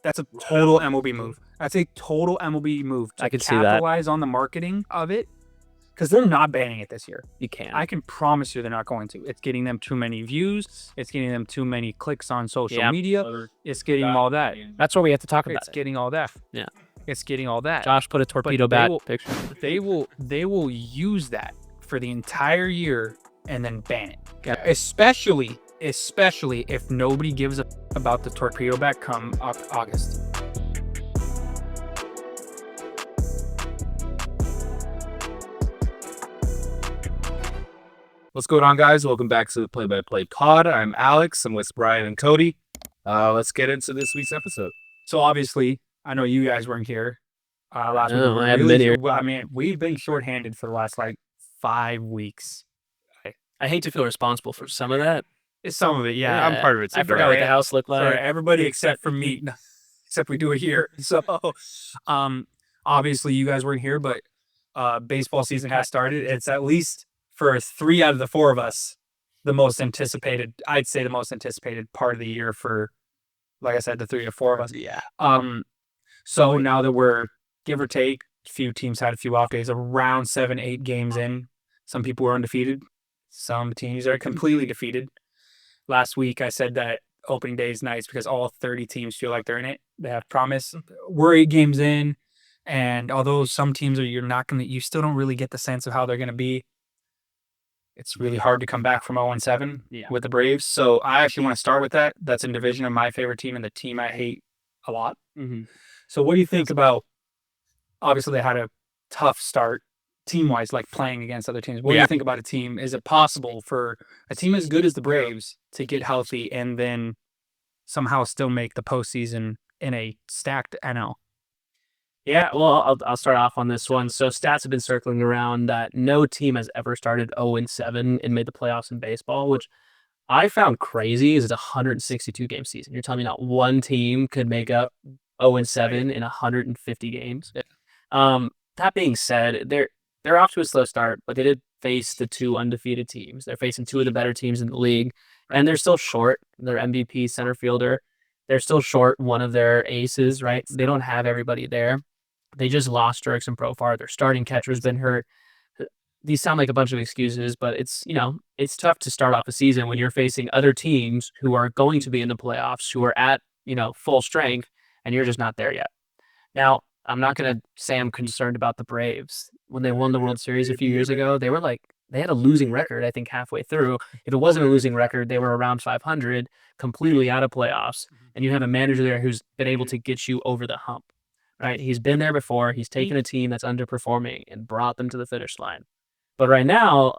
That's a total MLB move. That's a total MLB move to I can see that. capitalize on the marketing of it, because they're not banning it this year. You can't. I can promise you they're not going to. It's getting them too many views. It's getting them too many clicks on social media. It's getting all that. That's what we have to talk about. It's getting all that. Yeah. It's getting all that. Josh put a torpedo bat picture. They will use that for the entire year and then ban it. Okay. Especially if nobody gives a about the torpedo bat come August. What's going on, guys? Welcome back to the Play-by-Play Pod. I'm Alex. I'm with Brian and Cody. Let's get into this week's episode. So obviously, I know you guys weren't here last week. I haven't been here. I mean, we've been shorthanded for the last 5 weeks. I hate to feel responsible for some of that. It's some of it, yeah. I'm part of it. I forgot what the house looked like. For everybody except for me, except we do it here. So, obviously you guys weren't here, but baseball season has started. It's at least for 3 out of the 4 of us, the most anticipated. I'd say the most anticipated part of the year for, like I said, the 3 or 4 of us. Yeah. So now that we're give or take, a few teams had a few off days, around 7-8 games in. Some people were undefeated. Some teams are completely defeated. Last week, I said that opening day is nice because all 30 teams feel like they're in it. They have promise. We're 8 games in, and although some teams you still don't really get the sense of how they're going to be. It's really hard to come back from 0-7 with the Braves. So I actually want to start with that. That's in division of my favorite team and the team I hate a lot. Mm-hmm. So what do you think about, obviously they had a tough start team-wise, like playing against other teams. What do you think about a team? Is it possible for a team as good as the Braves to get healthy and then somehow still make the postseason in a stacked NL? Yeah, well, I'll start off on this one. So stats have been circling around that no team has ever started 0-7 and made the playoffs in baseball, which I found crazy. Is it's a 162-game season. You're telling me not one team could make up 0-7 in 150 games. That being said, they're off to a slow start, but they did face the 2 undefeated teams. They're facing 2 of the better teams in the league, and they're still short their MVP center fielder. They're still short one of their aces, right? They don't have everybody there. They just lost Jerks and Profar. Their starting catcher's been hurt. These sound like a bunch of excuses, but it's tough to start off a season when you're facing other teams who are going to be in the playoffs, who are at, full strength, and you're just not there yet. Now, I'm not going to say I'm concerned about the Braves. When they won the World Series a few years ago, they had a losing record, I think, halfway through. If it wasn't a losing record, they were around 500, completely out of playoffs, and you have a manager there who's been able to get you over the hump. Right, he's been there before. He's taken a team that's underperforming and brought them to the finish line. But right now,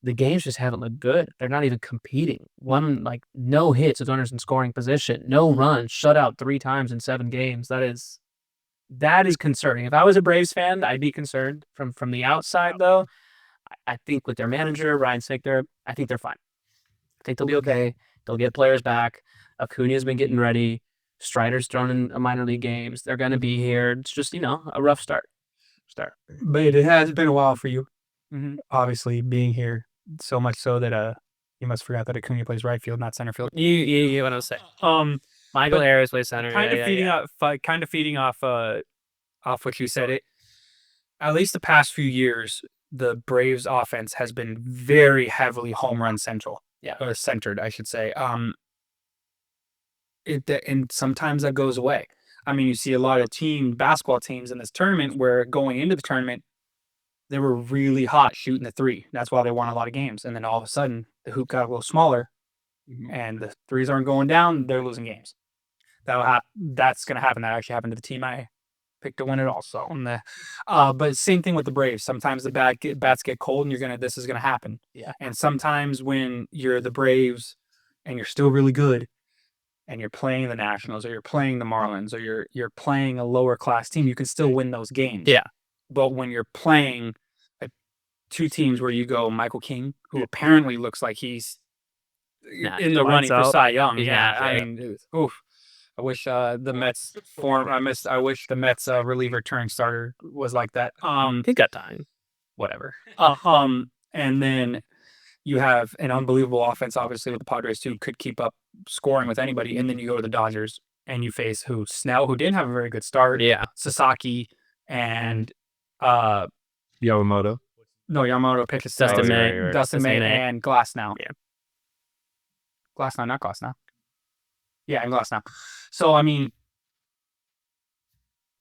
the games just haven't looked good. They're not even competing. No hits with runners in scoring position, no runs, shut out 3 times in 7 games. That is concerning. If I was a Braves fan, I'd be concerned. From the outside, though, I think with their manager, Ryan Sickler, I think they're fine. I think they'll be okay. They'll get players back. Acuna's been getting ready. Strider's thrown in minor league games. They're going to be here. It's just, a rough start. But it has been a while for you, obviously, being here. So much so that you must forgot that Acuna plays right field, not center field. You get what I was saying. Michael Harris plays center. Kind of feeding off what you said. At least the past few years, the Braves offense has been very heavily home run central. Yeah. Or centered, I should say. And sometimes that goes away. I mean, you see a lot of basketball teams in this tournament where going into the tournament, they were really hot shooting the 3. That's why they won a lot of games. And then all of a sudden, the hoop got a little smaller, and the 3s aren't going down. They're losing games. That's going to happen. That actually happened to the team I picked to win it also. But same thing with the Braves. Sometimes the bats get cold, and this is going to happen. Yeah. And sometimes when you're the Braves and you're still really good, and you're playing the Nationals or you're playing the Marlins or you're playing a lower class team, you can still win those games. Yeah. But when you're playing 2 teams where you go Michael King, who apparently looks like he's in the running for Cy Young. Yeah. I mean, I wish the Mets I wish the Mets reliever turning starter was like that. He got time. Whatever. And then you have an unbelievable offense, obviously, with the Padres, too, could keep up scoring with anybody. And then you go to the Dodgers, and you face Snell, who didn't have a very good start. Yeah. Sasaki and Yamamoto. no, Yamamoto pitched a Dustin six. May. right. Dustin May and Glassnow. Yeah. Glassnow, not Glassnow. Yeah, and Glassnow. So I mean,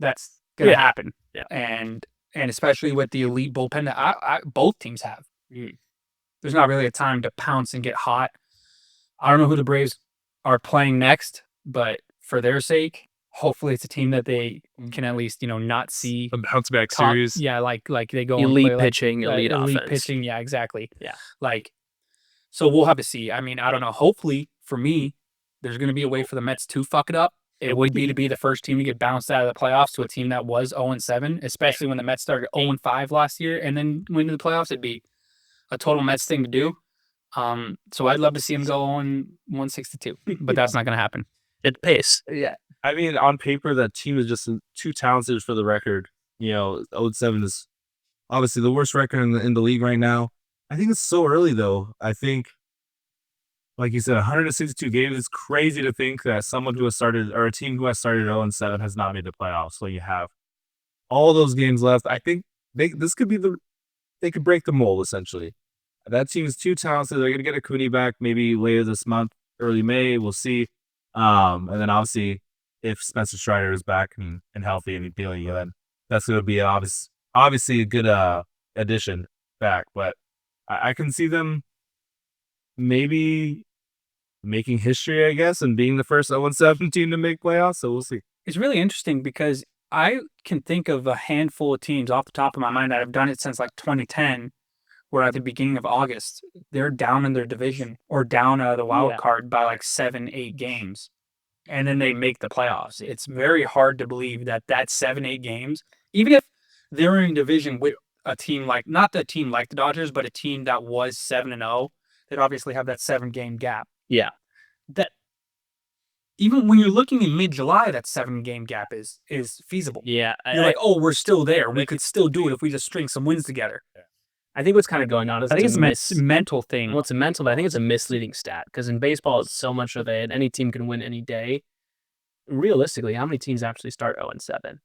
that's gonna happen. Yeah. And especially with the elite bullpen that both teams have. There's not really a time to pounce and get hot. I don't know who the Braves are playing next, but for their sake, hopefully it's a team that they can at least, not see A bounce back top- series. Yeah, like they go and Elite play, pitching, elite elite offense. pitching. Yeah, exactly. Yeah. So we'll have to see. I mean, I don't know. Hopefully for me, there's going to be a way for the Mets to fuck it up. It would be to be the first team to get bounced out of the playoffs to a team that was 0-7, especially when the Mets started 0-5 last year and then went to the playoffs. It'd be a total Mets thing to do. So I'd love to see him go on 162, but that's not going to happen. At pace. Yeah. I mean, on paper, that team is just too talented for the record. 0-7 is obviously the worst record in the league right now. I think it's so early, though. I think, like you said, 162 games. It's crazy to think that someone who has started, or a team who has started 0-7 has not made the playoffs. So you have all those games left. I think this could be they could break the mold, essentially. That team is too talented. They're going to get Acuna back maybe later this month, early May. We'll see. And then obviously, if Spencer Strider is back and healthy and feeling you, then that's going to be obviously a good addition back. But I can see them maybe making history, I guess, and being the first 0-7 team to make playoffs. So we'll see. It's really interesting because I can think of a handful of teams off the top of my mind that have done it since like 2010, where at the beginning of August, they're down in their division or down the wild card by like 7-8 games. And then they make the playoffs. It's very hard to believe that 7-8 games, even if they're in division with a team like, not the team like the Dodgers, but a team that was 7-0, they'd obviously have that 7-game gap. Yeah. That even when you're looking in mid-July, that 7-game gap is feasible. Yeah. You're like, oh, we're still there. We could still do it if we just string some wins together. I think what's kind of going on is I think it's a mental thing. Well, it's a mental, but I think it's a misleading stat because in baseball, it's so much of it. Any team can win any day. Realistically, how many teams actually start 0-7?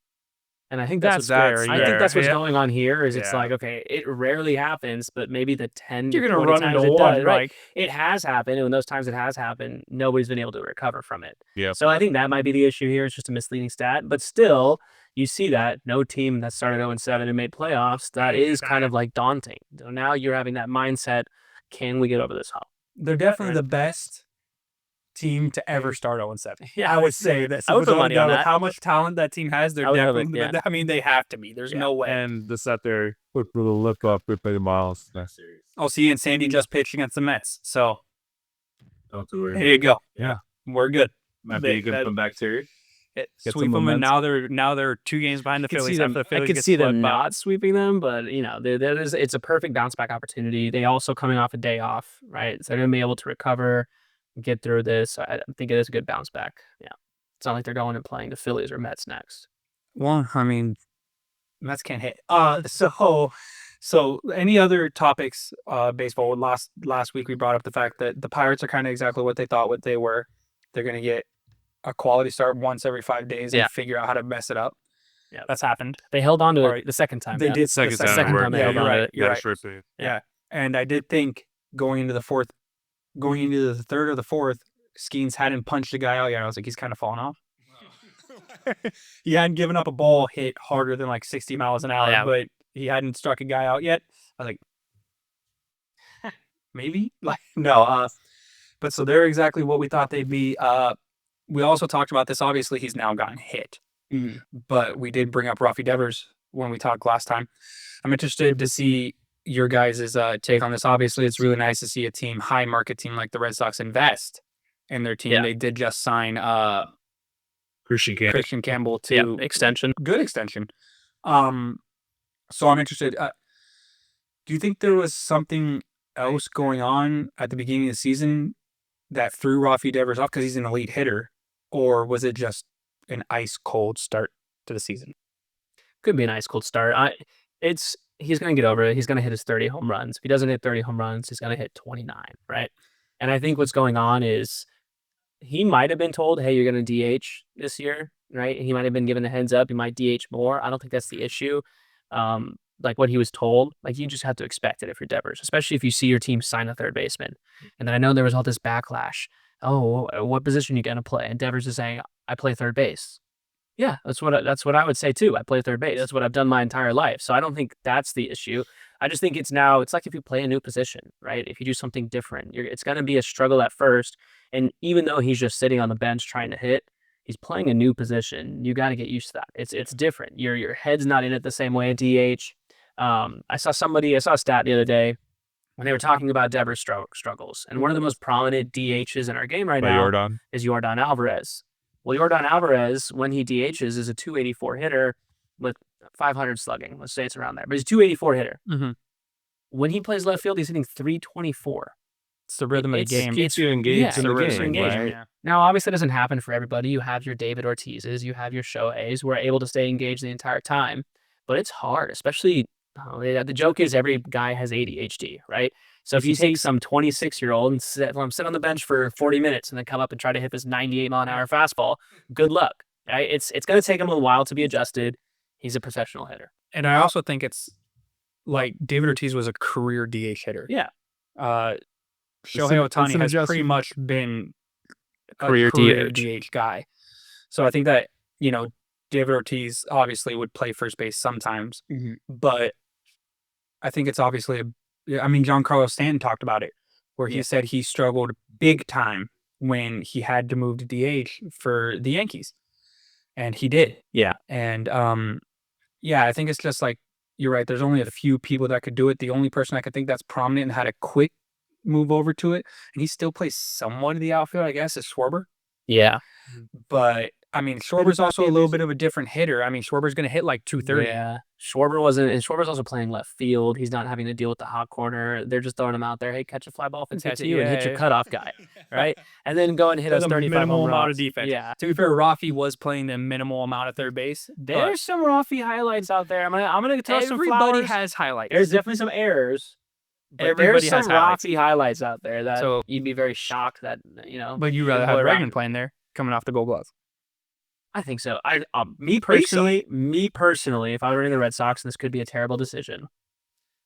And I think that's what's going on here. Is it's like, okay, it rarely happens, but maybe the 10 you're gonna 20 run times into it one, does, right? It has happened, and when those times it has happened, nobody's been able to recover from it. Yeah. So I think that might be the issue here. It's just a misleading stat, but still, you see that no team that started 0-7 and made playoffs, that is kind of like daunting. So now you're having that mindset: can we get over this hump? They're definitely the best team to ever start 0-7. Yeah, I would say that. I would put money on with that. how much talent that team has, they're I would have definitely. it, yeah. I mean, they have to be. There's no way. And this out there, put a little lip up, we play the Miles next series. Oh, see, and Sandy just pitched against the Mets, so Don't worry. there you go. Yeah. We're good. Might be a good comeback series. Get Sweep some them, and momentum. now they're 2 games behind the Phillies. After the I Phillies could get see them swept by- not sweeping them, but it's a perfect bounce back opportunity. They also coming off a day off, right? So they're gonna be able to recover, get through this. I think it is a good bounce back. Yeah, it's not like they're going and playing the Phillies or Mets next. Well, I mean, Mets can't hit. So any other topics? Baseball. Last week we brought up the fact that the Pirates are kind of exactly what they thought what they were. They're gonna get a quality start once every 5 days and figure out how to mess it up. Yeah, that's happened. They held on to All it right. the second time. They did Second the time second it time worked. they Yeah, held you're on to right. it. You're Got a right. short period. Yeah. And I did think going into the third or the fourth, Skeens hadn't punched a guy out yet. I was like, he's kind of falling off. He hadn't given up a ball hit harder than like 60 miles an hour, but he hadn't struck a guy out yet. I was like, maybe? Like, no. But so they're exactly what we thought they'd be. We also talked about this. Obviously, he's now gotten hit. But we did bring up Rafi Devers when we talked last time. I'm interested to see your guys' take on this. Obviously, it's really nice to see a team, high market team like the Red Sox, invest in their team. Yeah. They did just sign Christian Campbell to extension. good extension. So I'm interested. Do you think there was something else going on at the beginning of the season that threw Rafi Devers off because he's an elite hitter, or was it just an ice cold start to the season? Could be an ice cold start. He's going to get over it. He's going to hit his 30 home runs. If he doesn't hit 30 home runs, he's going to hit 29, right? And I think what's going on is he might have been told, hey, you're going to DH this year, right? He might have been given a heads up. He might DH more. I don't think that's the issue. Like what he was told, like you just have to expect it if you're Devers, especially if you see your team sign a third baseman. And then I know there was all this backlash. Oh, what position are you going to play? And Devers is saying, I play third base. Yeah, that's what I would say too. I play third base. That's what I've done my entire life. So I don't think that's the issue. I just think it's like if you play a new position, right? If you do something different, it's going to be a struggle at first. And even though he's just sitting on the bench trying to hit, he's playing a new position. You got to get used to that. It's different. Your head's not in it the same way at DH. I saw a stat the other day when they were talking about Devers struggles, and one of the most prominent DHs in our game right now is Yordan Alvarez. Well, Yordan Alvarez, when he DHs, is a 284 hitter with 500 slugging. Let's say it's around there, but he's a 284 hitter. Mm-hmm. When he plays left field, he's hitting 324. It's the rhythm of the game. Keeps you engaged in the game, right? Yeah. Now, obviously, it doesn't happen for everybody. You have your David Ortizes, you have your Shoheis who are able to stay engaged the entire time, but it's hard, especially. The joke is every guy has ADHD, right? So if you take some 26-year-old and sit on the bench for 40 minutes and then come up and try to hit this 98-mile-an-hour fastball, good luck. Right? It's going to take him a while to be adjusted. He's a professional hitter. And I also think it's like David Ortiz was a career DH hitter. Yeah. Shohei Ohtani has pretty much been a career DH guy. So I think that, David Ortiz obviously would play first base sometimes, but I think it's obviously Giancarlo Stanton talked about it, where he said he struggled big time when he had to move to DH for the Yankees. And he did. Yeah. And I think it's just like, you're right, there's only a few people that could do it. The only person I could think that's prominent and had a quick move over to it, and he still plays somewhat of the outfield, I guess, is Schwarber. Yeah. But Schwarber's also a little bit of a different hitter. Schwarber's going to hit like 230. Yeah. Schwarber's also playing left field. He's not having to deal with the hot corner. They're just throwing him out there. Hey, catch a fly ball and hit you and hit your cutoff guy, right? And then go and hit us 35 minimal home amount runs. of defense. Yeah. To be fair, Rafi was playing the minimal amount of third base. There's some Rafi highlights out there. I'm gonna throw some flowers. Everybody has highlights. There's definitely some errors. But Everybody there's has some highlights. Rafi highlights out there that you'd be very shocked that But you'd rather have Bregman playing there, coming off the Gold Glove. I think so. Me personally, if I were running the Red Sox, and this could be a terrible decision,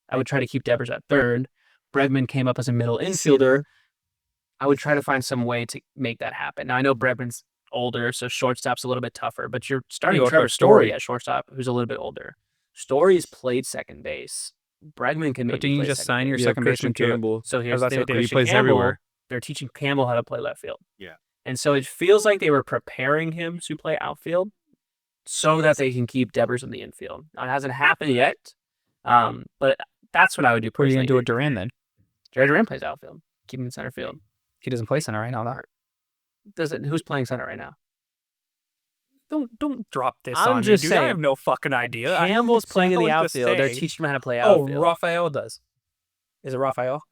I would try to keep Devers at third. Bregman came up as a middle infielder. I would try to find some way to make that happen. Now I know Bregman's older, so shortstop's a little bit tougher. But you're starting Trevor Story at shortstop, who's a little bit older. Story's played second base. Bregman can. But didn't you just sign your second baseman Campbell? So here's the thing with he Christian plays Campbell. everywhere. They're teaching Campbell how to play left field. Yeah. And so it feels like they were preparing him to play outfield so that they can keep Devers in the infield. Now, it hasn't happened yet, but that's what I would do What are you personally. going to do with Duran then? Jared Duran plays outfield. Keep him in center field. He doesn't play center right now. Who's playing center right now? Don't drop this I'm on just me, dude. I saying. have no fucking idea. Campbell's playing in the Someone to outfield. They're say. teaching him how to play Oh, outfield. Rafael does. Is it Rafael?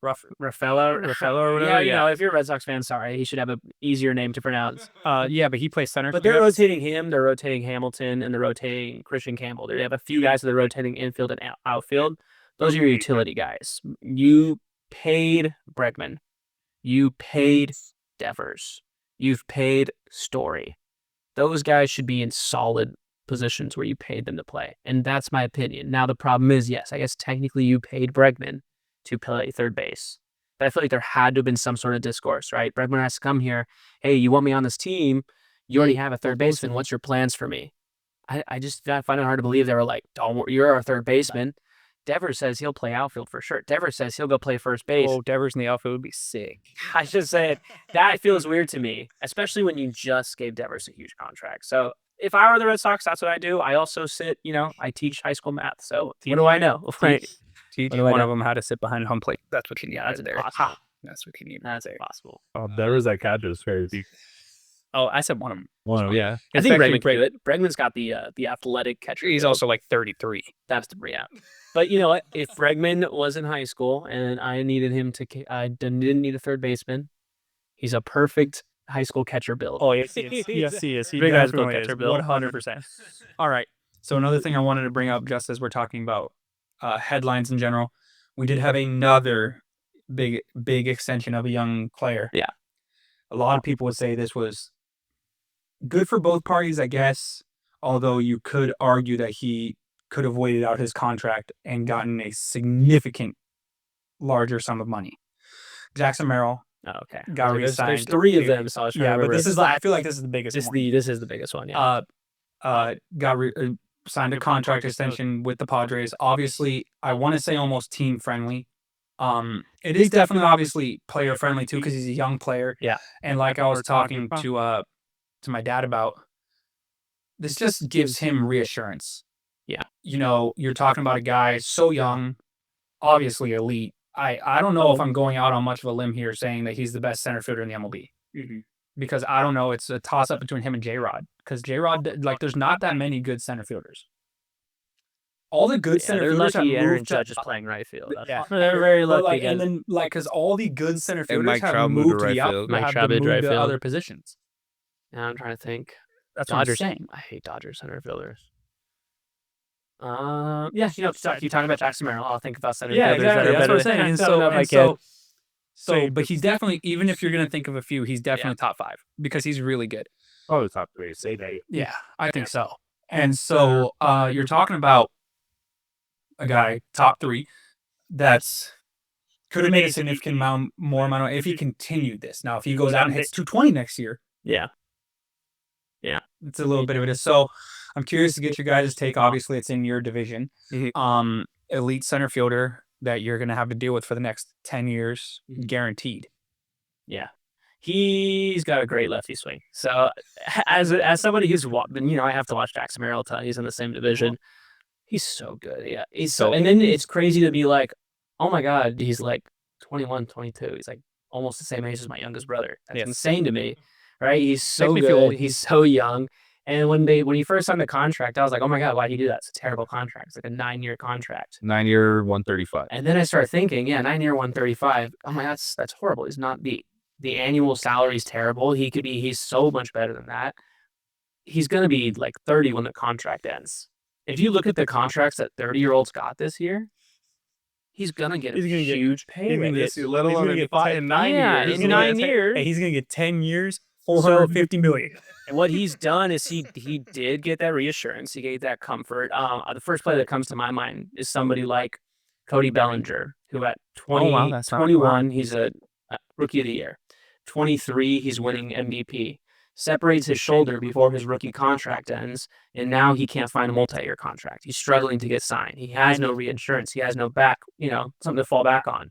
Rafaela or whatever. Yeah, if you're a Red Sox fan, sorry. He should have an easier name to pronounce. But he plays center. But they're rotating him, they're rotating Hamilton, and they're rotating Christian Campbell. They have a few guys that are rotating infield and outfield. Those are your utility guys. You paid Bregman. You paid Devers. You've paid Story. Those guys should be in solid positions where you paid them to play. And that's my opinion. Now, the problem is, yes, I guess technically you paid Bregman to play third base. But I feel like there had to have been some sort of discourse, right? Bregman has to come here. Hey, you want me on this team? You already have a third baseman. What's your plans for me? I find it hard to believe they were like, don't worry, you're our third baseman. Devers says he'll play outfield for sure. Devers says he'll go play first base. Oh, Devers in the outfield would be sick. I should say it. That feels weird to me, especially when you just gave Devers a huge contract. So if I were the Red Sox, that's what I do. I also sit, I teach high school math. So what do I know? Teach one of them how to sit behind home plate. That's what you need. That's there. impossible. That's what you need. That's impossible. Oh, Devers at catcher is crazy. Oh, I said one of them. One of them, yeah. I think Especially Bregman can do it. Bregman's got the athletic catcher. He's build. also like 33. That's the But you know what? If Bregman was in high school and I needed him I didn't need a third baseman, he's a perfect high school catcher build. Oh, yes, he is. Yes, he is. He Big high school definitely is. catcher build. 100%. All right. So another thing I wanted to bring up, just as we're talking about headlines in general, we did have another big extension of a young player. Yeah. a lot of people would say this was good for both parties, I guess. Although you could argue that he could have waited out his contract and gotten a significant larger sum of money. Jackson Merrill Oh, okay. got There's re-signed. 3 of them, so I was trying to Yeah, but remember. this is like, I feel like this is the biggest this one. this is the biggest one. Yeah. Signed a contract extension with the Padres. Obviously, I want to say almost team friendly. It is definitely obviously player friendly too because he's a young player. Yeah. And like I was talking to my dad about, this just gives him reassurance. Yeah. You know, you're talking about a guy so young, obviously elite. I don't know if I'm going out on much of a limb here saying that he's the best center fielder in the MLB. Because I don't know, it's a toss up between him and J-Rod. Because J-Rod, like, there's not that many good center fielders. All the good center they're fielders lucky have Aaron moved to, Judge is playing right field. yeah, They're very but, lucky. like, and then like because all the good center fielders Mike have Trout moved moved to to the right out, field. Mike have Trout been moved to moved right to field. other positions. Now I'm trying to think. That's what I'm Dodgers. saying. I hate Dodgers center fielders. Yeah, you talking about Jackson Merrill. I'll think about center Yeah, fielders that exactly. are That's better what I'm than- saying. I And don't know if I can. so, but he's definitely, even if you're gonna think of a few, he's definitely top 5 because he's really good. Oh, the top 3. Say that. Yeah, I think so. And so you're talking about a guy top 3 that's could have made a significant amount more money if he continued this. Now, if he goes out and hits 220 next year, Yeah. it's a little bit of it. So I'm curious to get your guys' take. Obviously, it's in your division. Mhm. Elite center fielder that you're going to have to deal with for the next 10 years, guaranteed. Yeah. He's got a great lefty swing. So as somebody who's been, I have to watch Jackson Merrill till he's in the same division. He's so good. Yeah. He's so, and then it's crazy to be like, oh my God, he's like 21, 22. He's like almost the same age as my youngest brother. That's insane to me. Right? He's so Makes me feel good. old. He's so young. And when he first signed the contract, I was like, oh my God, why'd he do that? It's a terrible contract. It's like a 9-year contract. 9-year, 135. And then I started thinking, 9-year, 135. Oh my, that's horrible. He's not the annual salary is terrible. He's so much better than that. He's gonna be like 30 when the contract ends. If you look at the contracts that 30-year-olds got this year, he's gonna get a huge pay raise. Let alone in 9 Yeah, years. in 9 years. Hey, he's going to get 10 years, $450 million. And what he's done is he did get that reassurance. He gave that comfort. The first player that comes to my mind is somebody like Cody Bellinger, who at 21, he's a rookie of the year. 23, he's winning MVP. Separates his shoulder before his rookie contract ends, and now he can't find a multi-year contract. He's struggling to get signed. He has no reinsurance. He has no something to fall back on.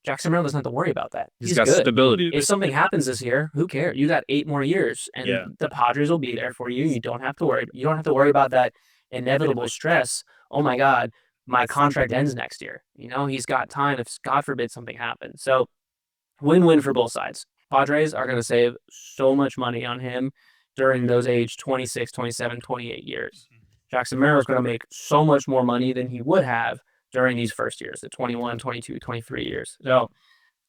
Jackson Merrill doesn't have to worry about that. He's got good. stability. If something happens this year, who cares? You got 8 more years, and the Padres will be there for you. You don't have to worry. You don't have to worry about that inevitable stress. Oh my God, my contract ends next year. He's got time if God forbid something happens. So win-win for both sides. Padres are going to save so much money on him during those age 26, 27, 28 years. Jackson Merrill is going to make so much more money than he would have during these first years, the 21, 22, 23 years. So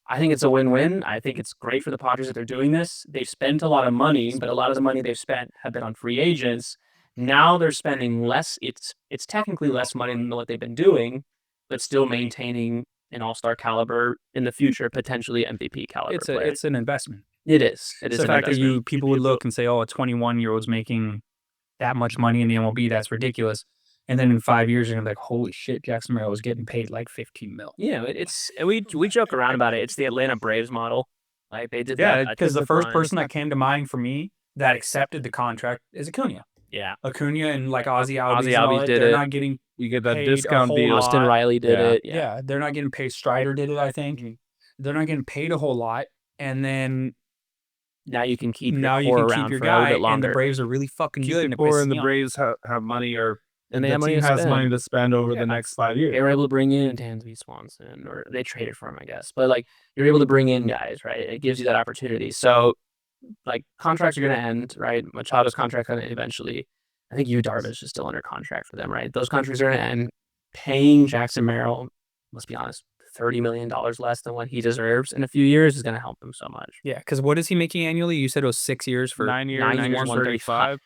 I think it's a win-win. I think it's great for the Padres that they're doing this. They've spent a lot of money, but a lot of the money they've spent have been on free agents. Now they're spending less. It's technically less money than what they've been doing, but still maintaining an all-star caliber in the future, potentially MVP caliber player. It's an investment. It is. It's the fact that people would look and say, "Oh, a 21-year-old's making that much money in the MLB. That's ridiculous." And then in 5 years, you're gonna be like, "Holy shit, Jackson Merrill was getting paid like 15 mil." Yeah, we joke around about it. It's the Atlanta Braves model. Like they did that. Yeah, because the first person that came to mind for me that accepted the contract is Acuna. Yeah, Acuna and like Ozzie Albies did they're it. not getting You get that paid a discount whole deal. lot. Austin Riley did it. Yeah, they're not getting paid. Strider did it, I think. They're not getting paid a whole lot, and then now you can keep now your you core can around keep your for a little guy, bit and longer. the Braves are really fucking Keep good. the And it core pisses and the me off. Braves have money, or and they the have money team to has spend. money to spend over the next 5 years. They were able to bring in Dansby Swanson, or they traded for him, I guess. But like you're able to bring in guys, right? It gives you that opportunity. So like contracts are going to end, right? Machado's contract going to eventually. I think Darvish is still under contract for them, right? Those contracts are going to end. Paying Jackson Merrill, let's be honest, $30 million less than what he deserves in a few years is going to help him so much. Yeah, because what is he making annually? You said it was 6 years for 9 years, 9 years, 135.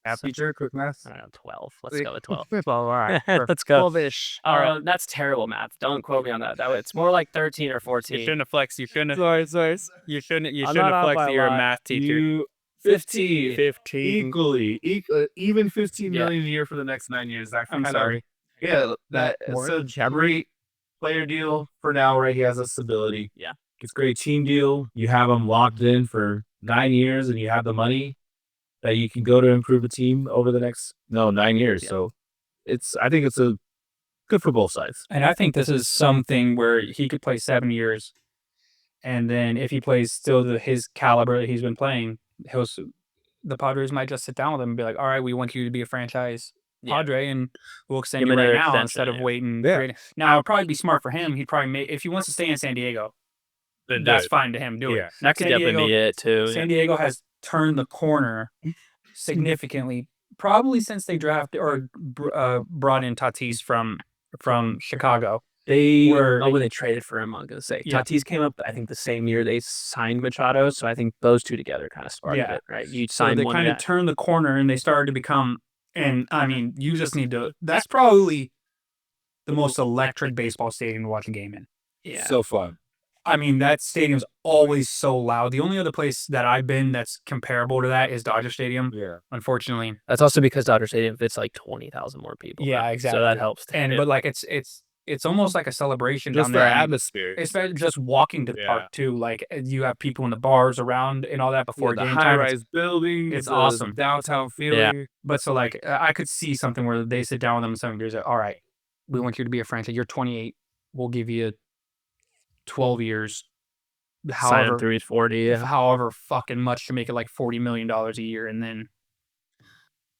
Math teacher, quick math. I don't know, 12. Let's go with 12. All right. Let's go. 12-ish. That's terrible math. Don't quote me on that. It's more like 13 or 14. You shouldn't have flexed. You shouldn't have. Sorry. You shouldn't I'm have not off flexed by that a you're a lot. math teacher. 15. 15. Equally. Even 15 Yeah. million a year for the next 9 years. That I'm kind of- sorry. Yeah, it's a great player deal for now, right? He has a stability. Yeah. It's a great team deal. You have him locked in for 9 years, and you have the money that you can go to improve the team over the next 9 years. Yeah. So I think it's a good for both sides. And I think this is something where he could play 7 years, and then if he plays still his caliber that he's been playing, the Padres might just sit down with him and be like, "All right, we want you to be a franchise Padre, and we'll extend Give you him right another now extension, instead of yeah. waiting." Yeah. Now, it'd probably be smart for him. He'd probably if he wants to stay in San Diego, that's fine to him. Do Yeah. it. That could San definitely Diego- be it, too. San Diego has turned the corner significantly, probably since they drafted or brought in Tatis from Chicago. When they traded for him, I'm going to say. Yeah. Tatis came up, I think, the same year they signed Machado, so I think those two together kind of started Yeah. it, right? You So signed they one kind of guy. turned the corner and they started to become, and I mean, you just need to, that's probably the most electric baseball stadium to watch a game in. Yeah. So fun. I mean, that stadium's always so loud. The only other place that I've been that's comparable to that is Dodger Stadium, Yeah. unfortunately. That's also because Dodger Stadium fits like 20,000 more people. Yeah, now. exactly. So that helps. And but like it's almost like a celebration Just down the there. I mean, atmosphere. it's just walking to the park too. Like you have people in the bars around and all that before the game time. high-rise buildings. it's the awesome. downtown feeling. But so like I could see something where they sit down with them in 7 years. All right, we want you to be a franchise. You're 28. We'll give you 12 years. Sign him However, through he's 40. Yeah. however fucking much to make it like $40 million a year, and then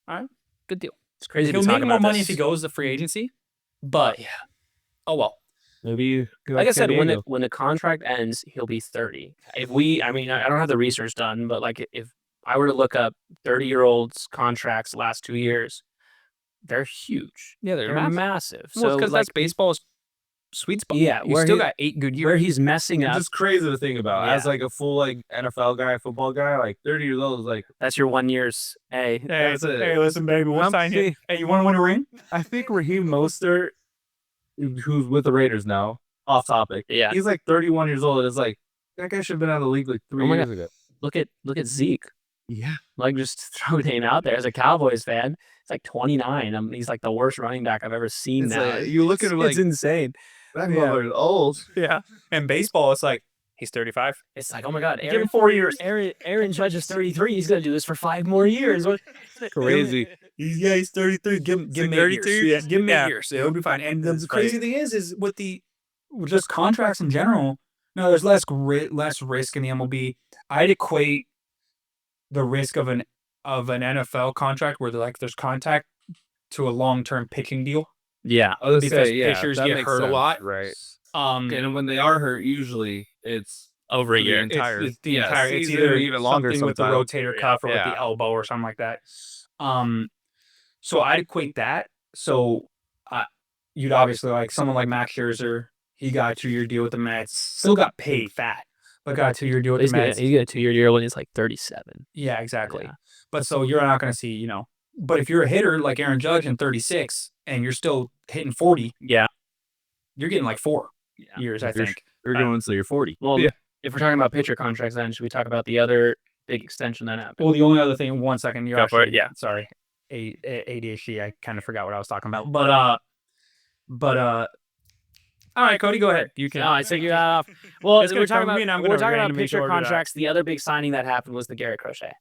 all right, good deal. It's crazy. He'll to make talk more about money this. if he goes to free agency, but Yeah. oh well. Maybe Like I said, when the contract ends, he'll be 30. I mean, I don't have the research done, but like if I were to look up 30-year-olds contracts the last 2 years, they're huge. Yeah, They're massive. Well, So because like, that's baseball's sweet spot. Yeah, you where still he- got 8 good where years. he's messing it's up, just crazy to think about. Yeah. As like a full like NFL guy, football guy, like 30 years old is like that's your 1 year's. Hey, that's it. Hey, listen, baby, we'll I'm sign you. seeing- Hey, you want to win a ring? I think Raheem Mostert, who's with the Raiders now, off topic. yeah. He's like 31 years old. And it's like that guy should have been out of the league like 3 Oh my years ago. Look at Zeke. Yeah. Like just throw a name out there as a Cowboys fan. It's like 29. He's like the worst running back I've ever seen. It's now like, you look at him it's like insane. that Yeah. motherfucker's old. Yeah. And baseball, it's like he's 35. It's like, oh my God, Give him 4 years. Aaron Judge is 33. He's gonna do this for 5 more years. What? Crazy. He's 33. Give him 8 32? years. Yeah, give him 8 Yeah. years. It'll be fine. And the That's crazy thing is with just contracts in general. No, there's less risk in the MLB. I'd equate the risk of an NFL contract where there's contact to a long-term pitching deal. Yeah. I was Because say, yeah, pitchers that get makes hurt a sense, lot. right? And And when they are hurt, usually it's Over a for the year. entire it's the yeah, entire it's season either or even longer something with the sometimes. rotator cuff or with Yeah. the elbow or something like that. So I'd equate that. So you'd obviously like someone like Max Scherzer. He got a 2-year deal with the Mets. Still got paid fat, but got a 2-year deal with He's the gonna Mets. get a 2-year deal when he's like 37. Yeah, exactly. Yeah. But so you're not going to see, But if you're a hitter like Aaron Judge in 36 and you're still hitting 40, Yeah. you're getting like 4 Yeah. years, I If you're- think. You're going until you're 40. Well, Yeah. if we're talking about pitcher contracts, then should we talk about the other big extension that happened? Well, the only other thing, 1 second, Go for it, yeah. Sorry, ADHD. I kind of forgot what I was talking about. But all right, Cody, go ahead. You can. No, I took you off. Well, It's we're gonna talking cover about me and I'm we're gonna talking about randomly pitcher sort it out. contracts. The other big signing that happened was the Garrett Crochet.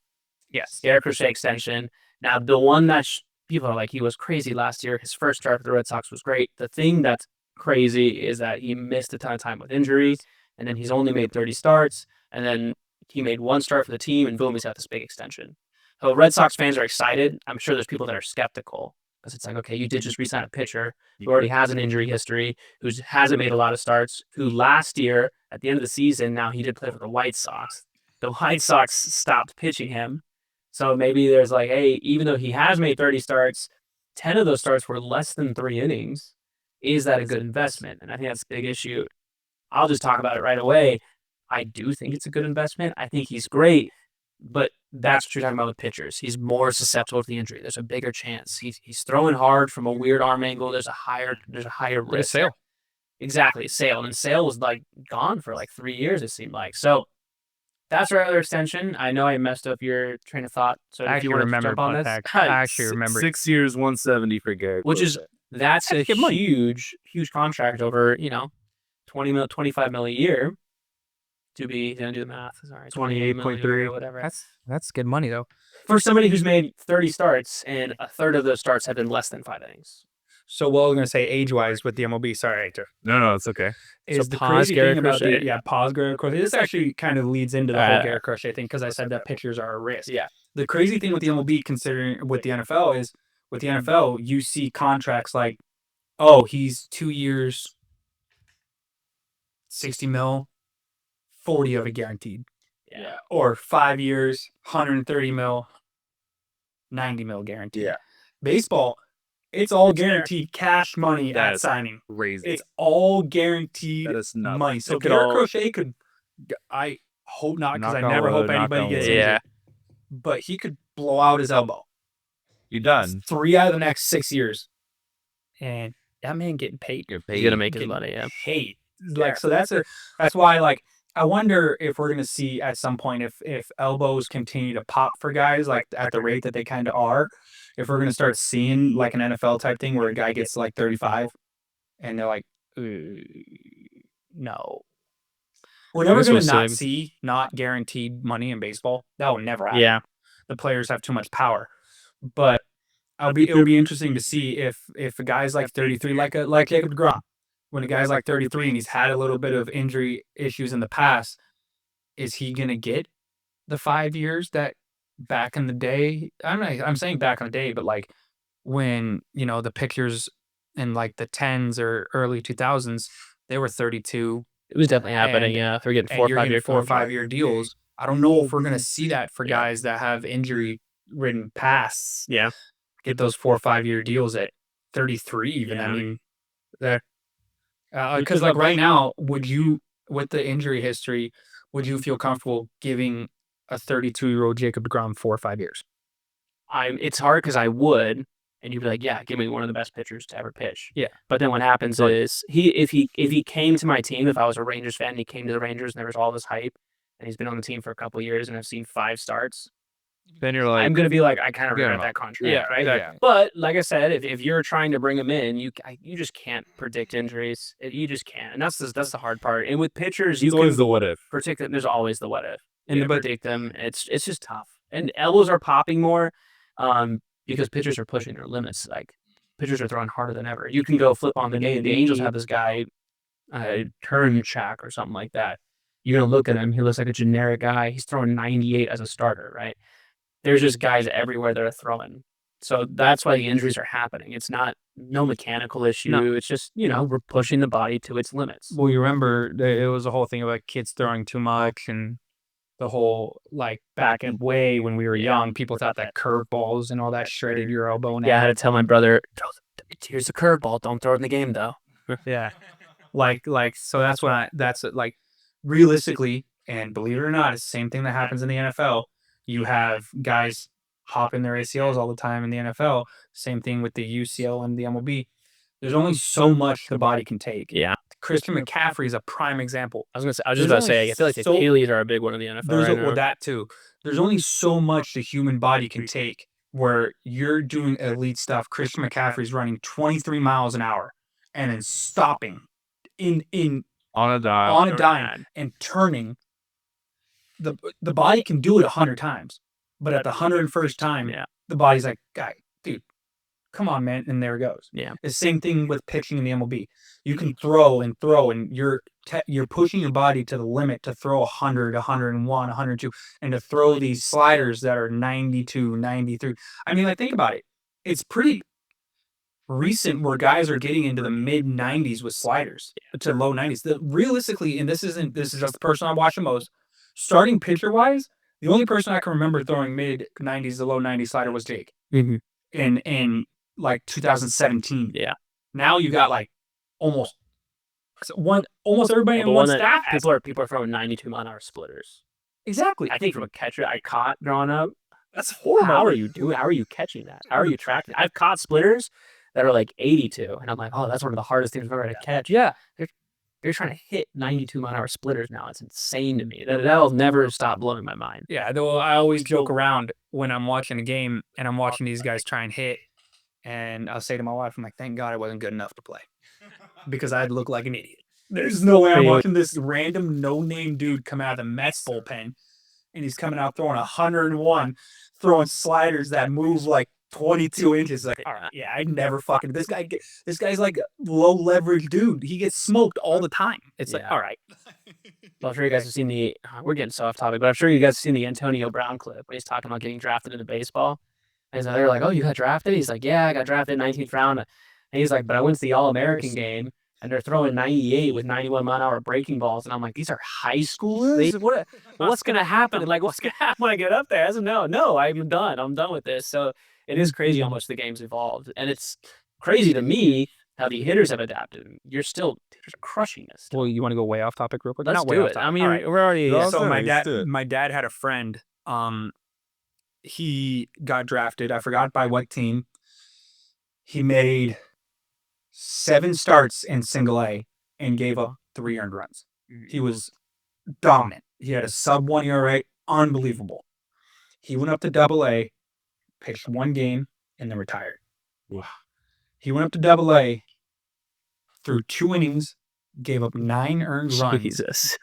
Yes. Garrett Crochet extension. Now, the one that people are like, he was crazy last year. His first start for the Red Sox was great. The thing that's crazy is that he missed a ton of time with injury, and then he's only made 30 starts, and then he made 1 start for the team, and boom, he's got this big extension. So Red Sox fans are excited. I'm sure there's people that are skeptical because it's like, okay, you did just re-sign a pitcher who already has an injury history, who hasn't made a lot of starts, who last year, at the end of the season, now he did play for the White Sox. The White Sox stopped pitching him. So maybe there's like, hey, even though he has made 30 starts, 10 of those starts were less than 3 innings. Is that a good investment? And I think that's a big issue. I'll just talk about it right away. I do think it's a good investment. I think he's great. But That's what you're talking about with pitchers. He's more susceptible to the injury. There's a bigger chance. He's throwing hard from a weird arm angle. There's a higher risk. Sale. Exactly, Sale. And Sale was like gone for like 3 years, it seemed like. So that's our other extension. I know I messed up your train of thought. So I if you actually want to remember jump on about this, that. I actually remember. 6 years, 170 for Garrett. which is that's a good money. huge contract over 25 mil a year. To be gonna do the math. Sorry, 28.3 or whatever. That's good money though. For somebody who's made 30 starts and a third of those starts have been less than 5 innings. So what I was gonna say age-wise with the MLB, sorry, Hector, No, it's okay. is So the pause crazy Garrett thing about Crochet. pause Garrett Crochet. This actually kind of leads into the whole Garrett Crochet thing because I said that pitchers are a risk. Yeah. The crazy thing with the MLB, considering with the NFL, is with the NFL you see contracts like, oh, he's 2 years, 60 mil, 40 of it guaranteed. Yeah. Or 5 years, 130 mil, 90 mil guaranteed. Yeah. Baseball, it's all guaranteed cash money That at is signing. Crazy. It's all guaranteed That is nuts. money. So It could Garrett all- Crochet could, I hope not, because I Knock on never wood, hope knock anybody on gets wood. injured. But he could blow out his elbow. You're done. 3 out of the next 6 years. And that man getting paid. You're He's gonna paid. make his Getting money. Yeah. paid. Like, so that's why, like, I wonder if we're gonna see at some point if elbows continue to pop for guys like at the rate that they kind of are, if we're gonna start seeing like an NFL type thing where a guy gets like 35 and they're like, no. We're never This gonna was not sick. see not guaranteed money in baseball. That will never happen. Yeah. The players have too much power. But it'll be interesting to see if a guy's like 33, like Jacob deGrom, when a guy's like 33 and he's had a little bit of injury issues in the past, is he gonna get the 5 years that back in the day? I'm saying back in the day, but like when the pitchers in like the 10s or early 2000s, they were 32. It was definitely happening. And- Yeah. If they're getting And 4 or you're 5 getting year 4 or 5 year deals. I don't know if we're gonna see that for guys that have injury ridden pasts. Yeah. Get those 4 or 5 year deals at 33 even. Yeah. I mean, that because like right now, would you, with the injury history, would you feel comfortable giving a 32-year-old Jacob deGrom 4 or 5 years? It's hard because I would, and you'd be like, yeah, give me one of the best pitchers to ever pitch. Yeah. But then what happens Right. is if he came to my team, if I was a Rangers fan, and he came to the Rangers, and there was all this hype, and he's been on the team for a couple of years, and I've seen 5 starts, Then you're like, I'm gonna be like, I kind of Yeah, regret no. that contract, Yeah, right? exactly. But like I said, if you're trying to bring him in, you just can't predict injuries. You just can't, and that's the hard part. And with pitchers, you it's always can the what if. predict them. There's always the what if, And and but predict them. It's just tough. And elbows are popping more, because pitchers are pushing their limits. Like pitchers are throwing harder than ever. You can go flip on the game. The Angels have this guy, Turnchak or something like that. You're gonna look at him. He looks like a generic guy. He's throwing 98 as a starter, right? There's just guys everywhere that are throwing. So that's why the injuries are happening. It's no mechanical issue. No. It's just, we're pushing the body to its limits. well, you remember it was a whole thing about kids throwing too much, and the whole like back in way when we were young, people thought that curveballs and all that shredded your elbow. And Yeah, I had to tell my brother, here's the curveball. Don't throw it in the game, though. Yeah. Like, so that's like realistically, and believe it or not, it's the same thing that happens in the NFL. You have guys hopping their ACLs all the time in the NFL. Same thing with the UCL and the MLB. There's only so much the body can take. Yeah. Christian McCaffrey is a prime example. I was just There's about to only say, I feel like the so- Achilles are a big one in the NFL There's right now. well, that too. There's only so much the human body can take where you're doing elite stuff. Christian McCaffrey's running 23 miles an hour and then stopping in On a dial. on a dime and turning. The body can do it 100 times, but at the 101st time, Yeah. the body's like, "Guy, dude, come on, man," and there it goes. Yeah. The same thing with pitching in the MLB. You can throw, and you're pushing your body to the limit to throw 100, 101, 102, and to throw these sliders that are 92, 93. I mean, like, think about it. It's pretty recent where guys are getting into the mid 90s with sliders to low 90s. Realistically, and this is just the person I watch the most. Starting pitcher wise, the only person I can remember throwing mid 90s to low 90s slider was Jake Mhm. in like 2017. Yeah. Now you got like almost everybody Well, in the one one that staff. people are throwing 92 mile an hour splitters. Exactly. I think from a catcher I caught growing up, That's horrible. how are you doing? How are you catching that? How are you tracking? I've caught splitters that are like 82, and I'm like, oh, that's one of the hardest things I've ever had to catch. Yeah. They're trying to hit 92-mile-an-hour splitters now. It's insane to me. That'll never stop blowing my mind. Yeah, though I always joke around when I'm watching a game and I'm watching these guys try and hit, and I'll say to my wife, I'm like, thank God I wasn't good enough to play, because I'd look like an idiot. There's no way I'm watching this random no-name dude come out of the Mets bullpen, and he's coming out throwing 101, throwing sliders that move like 22 inches. Like, all right, yeah, I'd never fucking. This guy's like a low leverage dude. He gets smoked all the time. It's like, Yeah. all right. Well, I'm sure you guys have seen we're getting so off topic, but I'm sure you guys have seen the Antonio Brown clip where he's talking about getting drafted into baseball. And so they're like, oh, you got drafted? He's like, yeah, I got drafted 19th round. And he's like, but I went to the All-American game, and they're throwing 98 with 91-mile-an-hour breaking balls. And I'm like, these are high schoolers? What's going to happen? Like, what's going to happen when I get up there? I said, no, I'm done. I'm done with this. So it is crazy how much the game's evolved. And it's crazy to me how the hitters have adapted. Hitters are crushing us. Well, you want to go way off topic real quick? Let's Not way do off it. topic. I mean, All right. we're already... No, So let's do it. my dad had a friend. He got drafted. I forgot by what team. He made 7 starts in single A and gave up 3 earned runs. He was dominant. He had a sub-1 ERA, unbelievable. He went up to Double A, pitched 1 game, and then retired. Wow. He went up to Double A, threw 2 innings, gave up 9 earned runs, Jesus.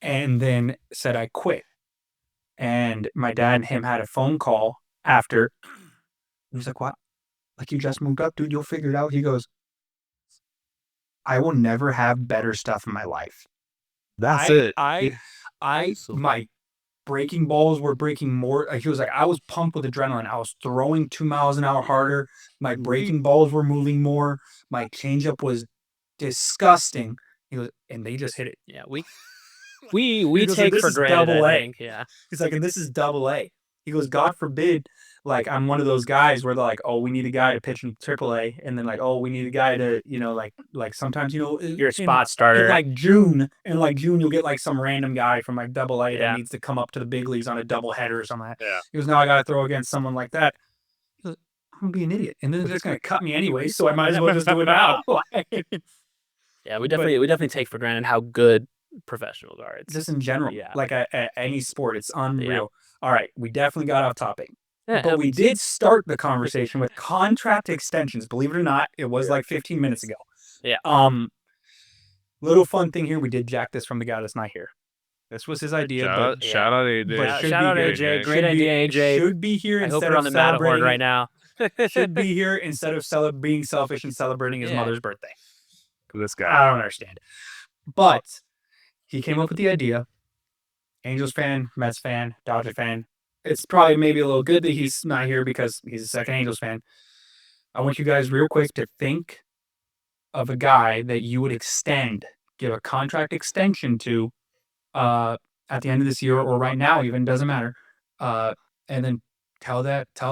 and then said, I quit. And my dad and him had a phone call after. He was like, what? Like, you just moved up, dude. You'll figure it out. He goes, I will never have better stuff in my life. That's it. My breaking balls were breaking more. He was like, I was pumped with adrenaline. I was throwing 2 miles an hour harder. My breaking balls were moving more. My changeup was disgusting. He goes, and they just hit it. Yeah, we goes, take "This for is granted, Double I A." think. Yeah. He's like, and this is Double A. He goes, God forbid, like, I'm one of those guys where they're like, oh, we need a guy to pitch in Triple A, and then like, oh, we need a guy to, like sometimes, You're a in spot starter. like June, you'll get like some random guy from like Double A Yeah. that needs to come up to the big leagues on a double header or something like that. Yeah. He goes, now I got to throw against someone like that. He goes, I'm gonna be an idiot, and then they're just gonna cut me anyway, so I might as well just do it now. Yeah, we definitely take for granted how good professionals are. It's Just in general, Yeah. like at any sport, it's unreal. All right, we definitely got off topic. yeah, But we did start the conversation with contract extensions. Believe it or not, it was like 15 minutes ago. Yeah. Little fun thing here. We did jack this from the guy that's not here. This was his idea. Shout out AJ. but should shout be out here. AJ. Should Great be- idea, AJ. Should be here I hope instead we're of on the Matterhorn celebrating. right now. Should be here instead of being selfish and celebrating his Yeah. mother's birthday. This I guy. don't understand. But he came up with the idea. Angels fan, Mets fan, Dodger fan. It's probably maybe a little good that he's not here because he's a second Angels fan. I want you guys real quick to think of a guy that you would give a contract extension to at the end of this year or right now even, doesn't matter. And then tell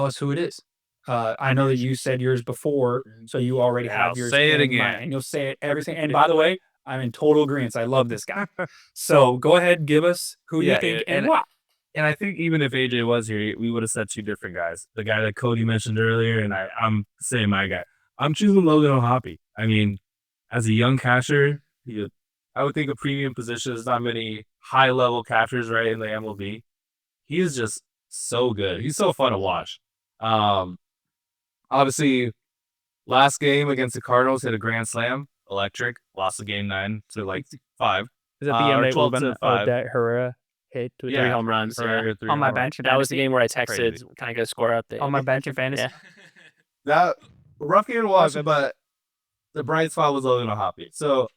us who it is. I know that you said yours before, so you already Yeah, I'll have yours. say it in again. mind, and you'll say it everything. And by the way, I'm in total agreement. I love this guy. So go ahead, give us who you Yeah, think yeah, and why. And I think even if AJ was here, we would have said 2 different guys. The guy that Cody mentioned earlier, and I'm saying my guy. I'm choosing Logan O'Hoppe. I mean, as a young catcher, I would think a premium position is not many high-level catchers, right, in the MLB. He is just so good. He's so fun to watch. Obviously, last game against the Cardinals, hit a grand slam, electric, lost the game 9 to like 5. Is it or BM 12 to 5. Herrera hit 3 home runs? Yeah. On my bench, That was the game where I texted, Crazy. can I get a score update? On my bench in fantasy. Yeah. That rough game to watch, but the bright spot was Logan O'Hoppe. So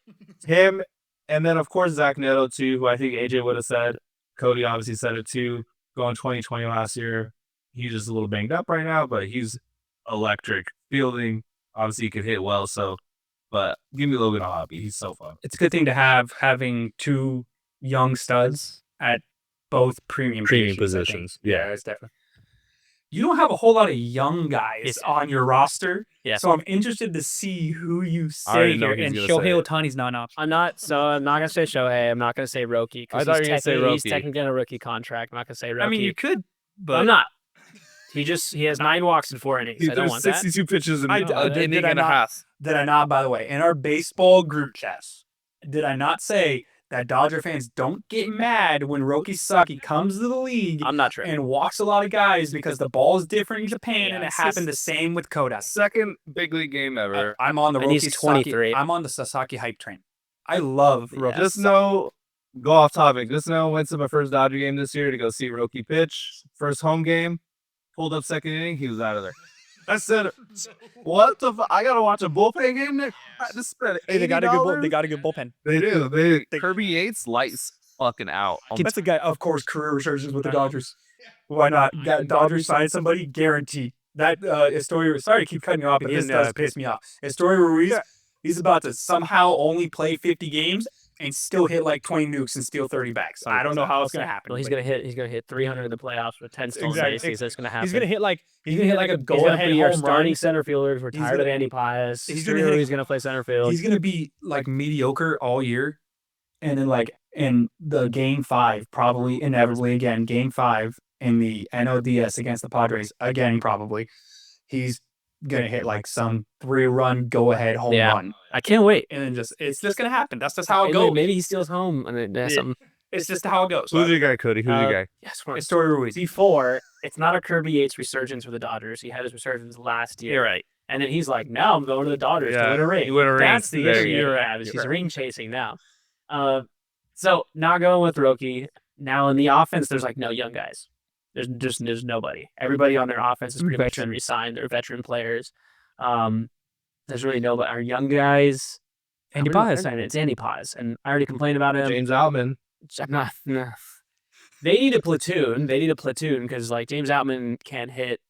him, and then of course Zach Neto too, who I think AJ would have said. Cody obviously said it too. Going 2020 last year, he's just a little banged up right now, but he's electric fielding. Obviously, he could hit well. So, but give me Logan O'Hoppe. He's so fun. It's a good thing to have having 2 young studs at both premium positions. I think. Yeah. It's definitely. you don't have a whole lot of young guys on your roster. Yeah. So I'm interested to see who you I already say know here. he's And gonna Shohei say it. Otani's not an option. I'm not gonna say Shohei. I'm not gonna say Roki. I thought you were gonna say He's Roki. technically on a rookie contract. I'm not gonna say Roki. I mean, you could, but I'm not. He has 9 walks in 4 innings. I don't want that. 62 pitches in I- an did inning I and a not- half. did I not, by the way, in our baseball group chats, did I not say that Dodger fans don't get mad when Roki Sasaki comes to the league I'm not tripping. and walks a lot of guys because the ball is different in Japan, and it it's happened the just- same with Koda. Second big league game ever. I'm on the And Roki he's 23. Sasaki. I'm on the Sasaki hype train. I love Roki. Just know, go off topic. Just know, went to my first Dodger game this year to go see Roki pitch. First home game, pulled up second inning, he was out of there. I said, "What the? I gotta watch a bullpen game next. I just spent $80. They got a good bullpen. They do. Kirby Yates lights fucking out. That's a guy, of course, career resurgence with the Dodgers. Why not? Got Dodgers signed somebody, guaranteed. That Estoy, sorry to keep cutting you off, but this does piss me off. Estoy Ruiz, he's about to somehow only play 50 games and still hit like 20 nukes and steal 30 bags. I don't know how it's gonna happen. Well, he's but gonna hit 300 in the playoffs with 10 stolen Exactly. bases. That's gonna happen. he's gonna hit like a He's gonna go-ahead be our home starting run. center fielders. We're He's tired of gonna- Andy Pius. he's gonna hit- He's gonna play center field. He's gonna be like mediocre all year, and then like in the game 5, probably inevitably again, game 5 in the NODS against the Padres again, probably he's gonna hit like some 3-run go-ahead home Yeah. run, I can't wait. and then it's just gonna happen. That's just how it Maybe- goes. Maybe he steals home and then that's Yeah. something. It's just how it goes. Who's your guy, Cody? Who's your guy? Yes, It's Estoy Ruiz. before it's not a Kirby Yates resurgence for the Dodgers. He had his resurgence last year. You're right. And then he's like, now I'm going to the Dodgers to Yeah, win a ring. you win a ring. That's the There issue you you go. have. Is he's ring chasing now. So not going with Roki. Now in the offense, there's like no young guys. There's nobody. Everybody on their offense is pretty much been resigned. They're veteran players. There's really nobody. Our young guys. Andy Paz. Paz. It's Andy Paz, and I already complained about him. James Outman. I'm not. Nah. They need a platoon. Because like James Outman can't hit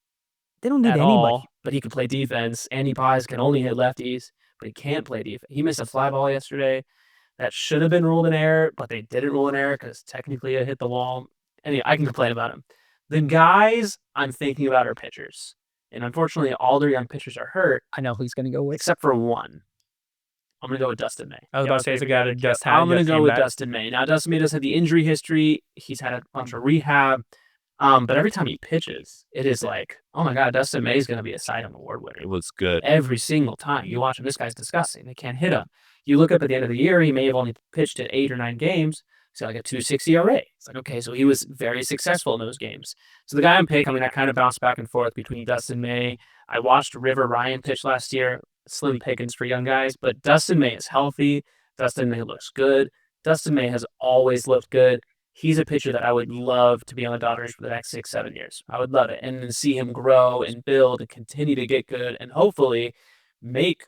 They don't at all, but he can play defense. Andy Paz can only hit lefties, but he can't play defense. He missed a fly ball yesterday that should have been ruled an error, but they didn't rule an error because technically it hit the wall. Anyway, I can complain about him. The guys I'm thinking about are pitchers, and unfortunately, all their young pitchers are hurt, I know who he's gonna go with. except for one. I'm gonna go with Dustin May. I was about to say it's a guy that just had. I'm going to just go came with back. Dustin May. Now, Dustin May does have the injury history. He's had a bunch of rehab. But every time he pitches, it is like, oh my God, Dustin May is going to be a Cy Young Award winner. It was good. Every single time. You watch him, this guy's disgusting. They can't hit him. You look up at the end of the year, he may have only pitched in 8 or 9 games. So like a 2.60 ERA. It's like, okay, so he was very successful in those games. So the guy I'm picking, I kind of bounced back and forth between Dustin May. I watched River Ryan pitch last year. Slim pickings for young guys, but Dustin May is healthy. Dustin May looks good. Dustin May has always looked good. He's a pitcher that I would love to be on the Dodgers for the next 6-7 years. I would love it. And then see him grow and build and continue to get good and hopefully make,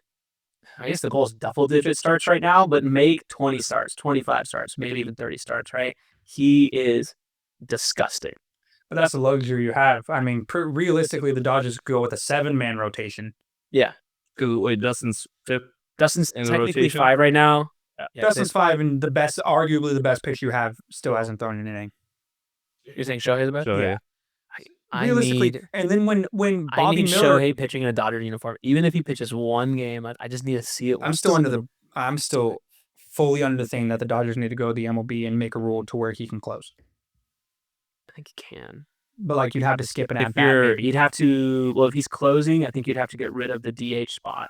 I guess the goal is double-digit starts right now, but make 20 starts, 25 starts, maybe even 30 starts, right? He is disgusting. But that's the luxury you have. I mean, realistically, the Dodgers go with a 7-man rotation. Yeah. Wait, Dustin's 5th. Dustin's In the technically rotation? 5 right now. Yeah, Dustin's 5, and the best, arguably the best pitcher you have, still hasn't thrown an inning. You're saying Shohei the best? So, yeah. I Realistically, need, and then when I Bobby need Miller, Shohei pitching in a Dodger uniform. Even if he pitches one game, I just need to see it. I'm still fully under the thing that the Dodgers need to go to the MLB and make a rule to where he can close. I think he can. But like you'd have to skip an If at bat. you'd have to. Well, if he's closing, I think you'd have to get rid of the DH spot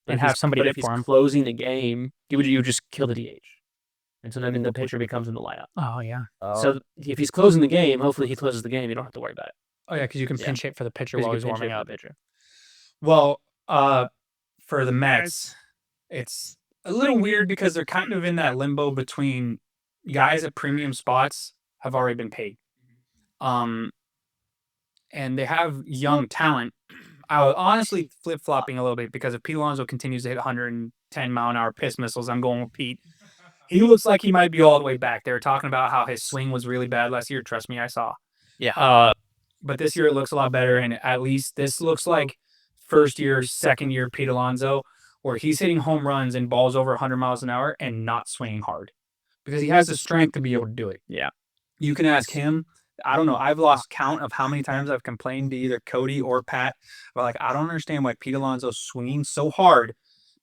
And If have he's- somebody But hit if he's for him. closing the game, you would just kill the DH, and so then the pitcher becomes in the lineup. Oh yeah. So if he's closing the game, hopefully he closes the game. You don't have to worry about it. Oh yeah, because you can Yeah. pinch hit for the pitcher 'Cause you while can he's pinch warming hit for up. the pitcher. Well, for the Mets, it's a little weird because they're kind of in that limbo between guys at premium spots have already been paid. And they have young talent. I was honestly flip-flopping a little bit because if Pete Alonso continues to hit 110-mile-an-hour piss missiles, I'm going with Pete. He looks like he might be all the way back. They were talking about how his swing was really bad last year. Trust me, I saw. Yeah. But this year it looks a lot better, and at least this looks like first year, second year Pete Alonso, where he's hitting home runs and balls over 100 miles an hour and not swinging hard because he has the strength to be able to do it. Yeah. You can ask him, I don't know. I've lost count of how many times I've complained to either Cody or Pat. But like, I don't understand why Pete Alonso's swinging so hard,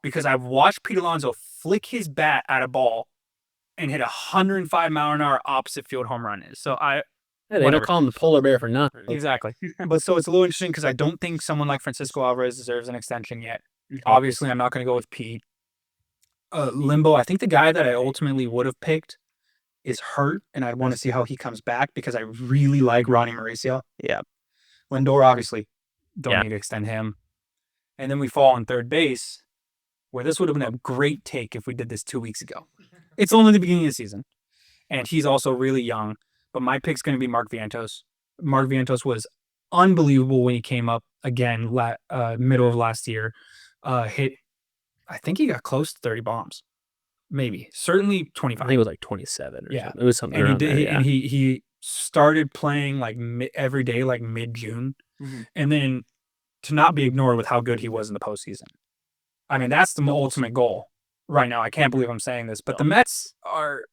because I've watched Pete Alonso flick his bat at a ball and hit 105-mile-an-hour opposite field home run. So Hey, they whatever. don't call him the polar bear for nothing. Exactly. But so it's a little interesting because I don't think someone like Francisco Alvarez deserves an extension yet. Obviously, I'm not going to go with Pete. Limbo, I think the guy that I ultimately would have picked is hurt, and I want to see how he comes back because I really like Ronnie Mauricio. Yeah. Lindor, obviously, don't Yeah. need to extend him. And then we fall on third base, where this would have been a great take if we did this 2 weeks ago. It's only the beginning of the season, and he's also really young. But my pick's going to be Mark Vientos. Mark Vientos was unbelievable when he came up again middle of last year. Hit, I think he got close to 30 bombs. Maybe. Certainly 25. I think it was like 27 or Yeah. something. It was something And around there, yeah. he started playing like every day, like mid-June. Mm-hmm. And then to not be ignored with how good he was in the postseason. I mean, that's the ultimate goal right now. I can't believe I'm saying this, but the Mets are,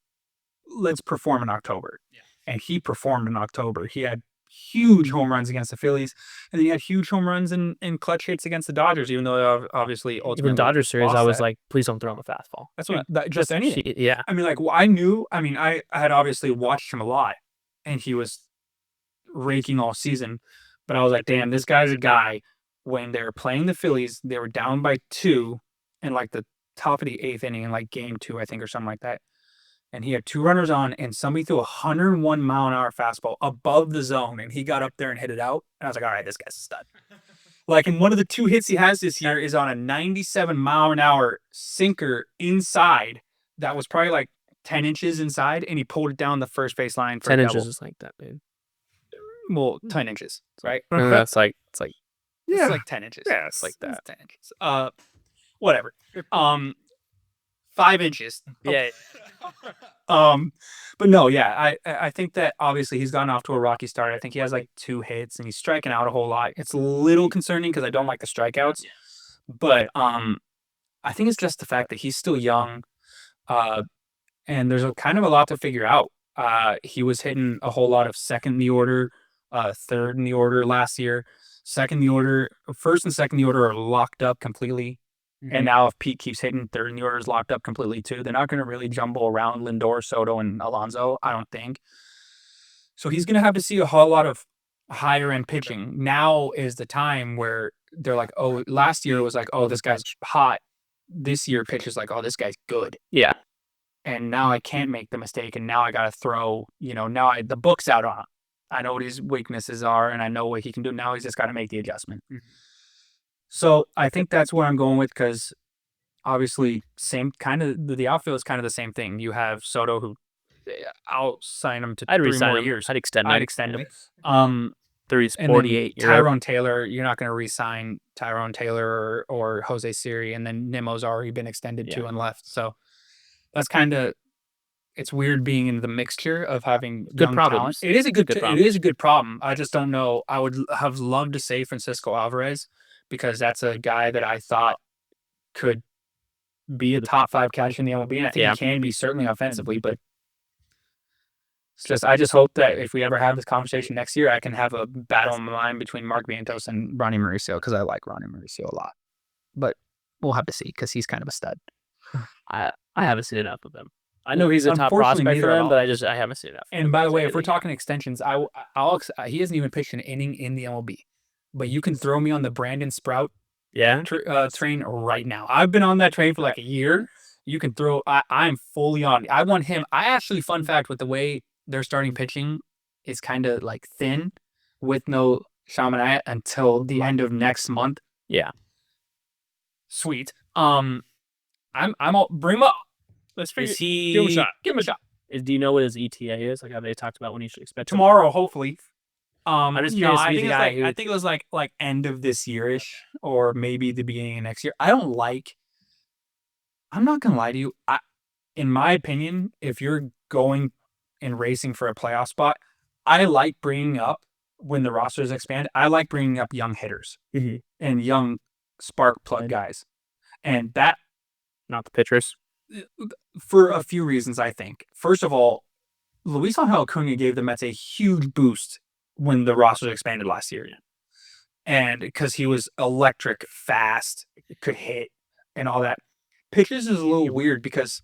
let's perform in October. Yeah. And he performed in October. He had huge home runs against the Phillies, and then he had huge home runs in clutch hits against the Dodgers, even though obviously ultimately even Dodgers series, I was that. like, please don't throw him a fastball. That's what just anything. Yeah. I mean, like I had obviously watched him a lot, and he was raking all season, but I was like, damn, this guy's a guy. When they were playing the Phillies, they were down by 2 in like the top of the 8th inning in like game 2, I think, or something like that. And he had 2 runners on, and somebody threw a 101-mile-an-hour fastball above the zone, and he got up there and hit it out. And I was like, all right, this guy's a stud. Like, and one of the 2 hits he has this year is on a 97-mile-an-hour sinker inside that was probably like 10 inches inside, and he pulled it down the first base line for 10 a inches double. is like that, dude. Well, 10 inches, right? It's like Yeah. It's like 10 inches. Yeah, it's like that. It's 10 inches. Whatever. 5 inches. Yeah. But no, yeah, I think that obviously he's gotten off to a rocky start. I think he has like 2 hits and he's striking out a whole lot. It's a little concerning because I don't like the strikeouts. But I think it's just the fact that he's still young. And there's kind of a lot to figure out. He was hitting a whole lot of second in the order, third in the order last year. Second in the order, first and second in the order are locked up completely. Mm-hmm. And now if Pete keeps hitting, third in the order is locked up completely too. They're not going to really jumble around Lindor, Soto, and Alonso, I don't think. So he's going to have to see a whole lot of higher end pitching. Now is the time where they're like, oh, last year it was like, oh, this guy's hot. This year pitch is like, oh, this guy's good. Yeah. And now I can't make the mistake, and now I got to throw, now the book's out on him. I know what his weaknesses are, and I know what he can do. Now he's just got to make the adjustment. Mm-hmm. So I think that's where I'm going with, because obviously same kind of the outfield is kind of the same thing. You have Soto, who I'll sign him to 3 more years. I'd extend him. I'd extend him. 48. Tyrone Taylor, you're not going to re-sign Tyrone Taylor or Jose Siri, and then Nimmo's already been extended to and left. So that's kind of, it's weird being in the mixture of having good problems. Talent. It is a good problem. I just don't know. I would have loved to say Francisco Alvarez, because that's a guy that I thought could be a top 5 catcher in the MLB. And I think he can be, certainly offensively, but I just hope that if we ever have this conversation next year, I can have a battle in my mind between Mark Vientos and Ronnie Mauricio, because I like Ronnie Mauricio a lot. But we'll have to see, because he's kind of a stud. I haven't seen enough of him. I know he's a top prospect for them, but I haven't seen enough. And by the way, if we're talking extensions, he hasn't even pitched an inning in the MLB. But you can throw me on the Brandon Sprout train right now. I've been on that train for like a year. You can throw. I'm fully on. I want him. I actually, fun fact, with the way their starting pitching is kind of like thin, with no Chaminade until the end of next month. Yeah. Sweet. I'm all, bring him up. Let's figure. Give him a shot. Do you know what his ETA is? Like how they talked about when you should expect tomorrow, hopefully. I'm just curious. I think it was like end of this year-ish, or maybe the beginning of next year. I'm not gonna lie to you. In my opinion, if you're going and racing for a playoff spot, I like bringing up, when the rosters expand, I like bringing up young hitters and young spark plug guys, and that, not the pitchers, for a few reasons. I think, first of all, Luis Angel Acuna gave the Mets a huge boost when the roster was expanded last year. And because he was electric, fast, could hit, and all that. Pitchers is a little weird because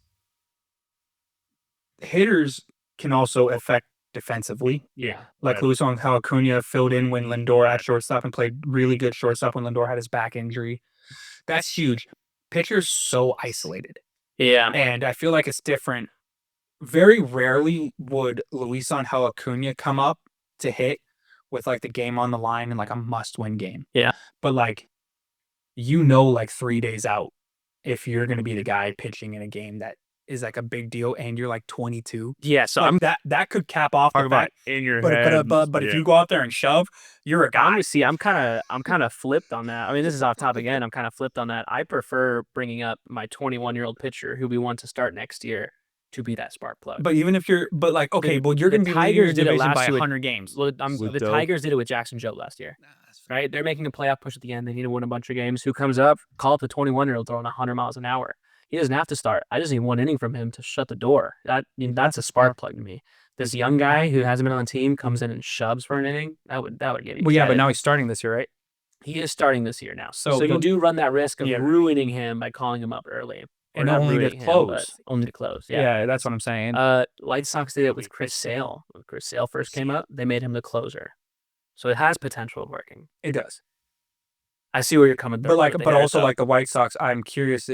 hitters can also affect defensively. Yeah. Like Luis Angel Acuna filled in when Lindor at shortstop and played really good shortstop when Lindor had his back injury. That's huge. Pitchers so isolated. Yeah. And I feel like it's different. Very rarely would Luis Angel Acuna come up to hit with like the game on the line and like a must-win game. Yeah. But like, like 3 days out, if you're going to be the guy pitching in a game that is like a big deal and you're like 22. Yeah. So like that could cap off the fact. in your But if you go out there and shove, you're a guy. Honestly, I'm kind of flipped on that. I mean, this is off topic again. I'm kind of flipped on that. I prefer bringing up my 21-year-old pitcher who we want to start next year to be that spark plug. But even if you're, but like, okay, well, you're going to be leading your division by 100 games. Well, the Tigers did it with Jackson Joe last year. Right? They're making a playoff push at the end. They need to win a bunch of games. Who comes up? Call up the 21-year-old throwing 100 miles an hour. He doesn't have to start. I just need one inning from him to shut the door. That's a spark plug to me. This young guy who hasn't been on the team comes in and shoves for an inning. That would get me. Well, yeah, but now he's starting this year, right? He is starting this year now. So you do run that risk of ruining him by calling him up early. And only to close. Only to close. Yeah. Yeah, that's what I'm saying. White Sox did it with Chris Sale. When Chris Sale first came up, they made him the closer. So it has potential of working. It does. I see where you're coming from. But also like the White Sox, I'm curious.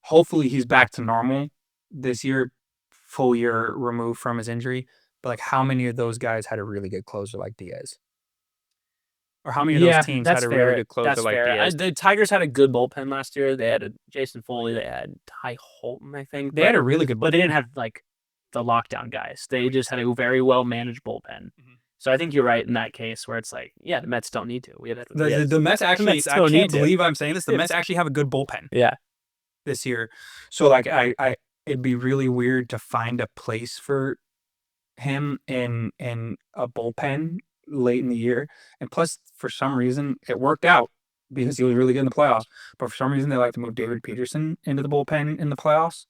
Hopefully he's back to normal this year, full year removed from his injury. But like, how many of those guys had a really good closer like Diaz? Or how many of those teams had a really good closer like Diaz? The Tigers had a good bullpen last year. They had Jason Foley. They had Ty Holton, I think. They had a really good bullpen. But they didn't have like the lockdown guys. They just had a very well managed bullpen. Mm-hmm. So I think you're right in that case where it's like, yeah, the Mets don't need to. We have the Mets actually. I can't believe I'm saying this. The Mets actually have a good bullpen. Yeah. This year, so like it'd be really weird to find a place for him in a bullpen late in the year. And plus, for some reason, it worked out because he was really good in the playoffs. But for some reason, they like to move David Peterson into the bullpen in the playoffs.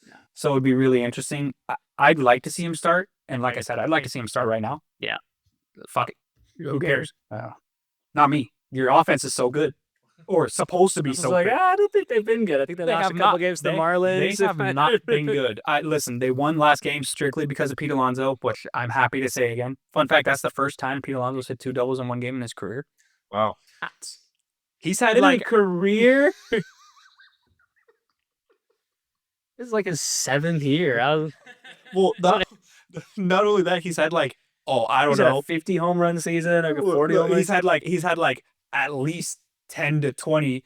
Yeah. So it'd be really interesting. I'd like to see him start. And like I said, I'd like to see him start right now. Yeah. Fuck it. Who cares? Not me. Your offense is so good. Or supposed to be so good. I don't think they've been good. I think they lost a couple games to the Marlins. They have not been good. Listen, they won last game strictly because of Pete Alonso, which I'm happy to say again. Fun fact, that's the first time Pete Alonso's hit 2 doubles in one game in his career. Wow. He's had in a career? This is like his 7th year. Well, not only that, he's had like, I don't know, 50 home run season or 40 home runs. He's had like at least 10 to 20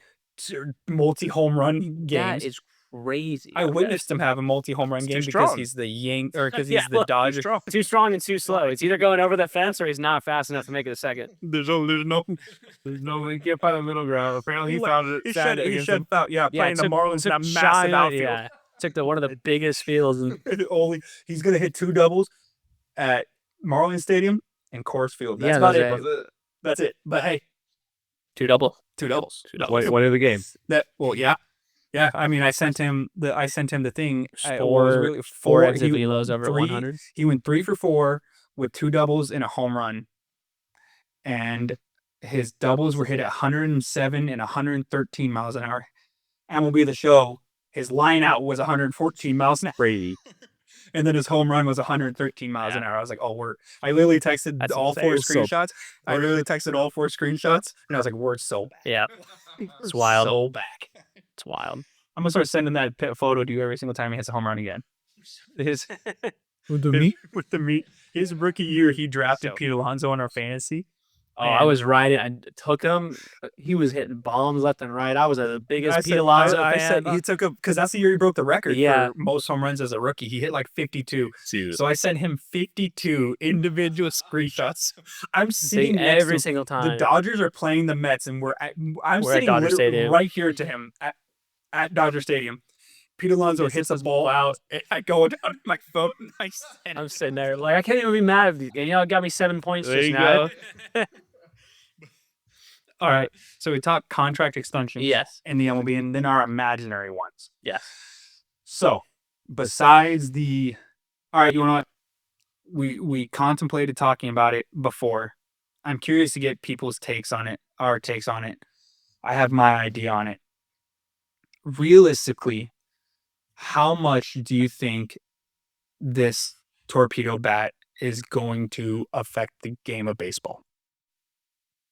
multi-home run games. That is crazy. I witnessed him have a multi-home run game because he's the because he's the Dodger. Too strong and too slow. It's either going over the fence or he's not fast enough to make it a second. There's no, he can't find the middle ground. Apparently he found it. He playing the Marlins in a massive outfield. Yeah. Took one of the biggest fields. And he's going to hit 2 doubles at Marlins Stadium and Coors Field. That's about it. That's it. But hey, 2 doubles. What are the games? Yeah. I mean, I sent him the thing. 4 exit velos over 100. He went 3 for 4 with 2 doubles and a home run, and his doubles were hit at 107 and 113 miles an hour. MLB The Show, his line out was 114 miles an hour. Crazy. And then his home run was 113 miles an hour. I was like, I literally texted all 4 screenshots. I literally texted all 4 screenshots, and I was like, we're so back. Yeah. It's wild. So back. It's wild. I'm going to start sending that photo to you every single time he hits a home run again. With the meat? With the meat. His rookie year, he drafted Pete Alonso in our fantasy. Oh, I was riding. I took him. He was hitting bombs left and right. I was the biggest Pete Alonso fan. I said he took him because that's the year he broke the record for most home runs as a rookie. He hit like 52. Dude. So I sent him 52 individual screenshots. I'm sitting every single time. The Dodgers are playing the Mets, and I'm sitting at Dodger Stadium right here to him at Dodger Stadium. Pete Alonso hits a ball out. I go down my phone. I'm sitting there like I can't even be mad at these guys. It got me 7 points there just now. All right. So we talked contract extensions. Yes. In the MLB, and then our imaginary ones. Yes. So besides the, all right, you know what? We contemplated talking about it before. I'm curious to get people's takes on it, our takes on it. I have my idea on it. Realistically, how much do you think this torpedo bat is going to affect the game of baseball?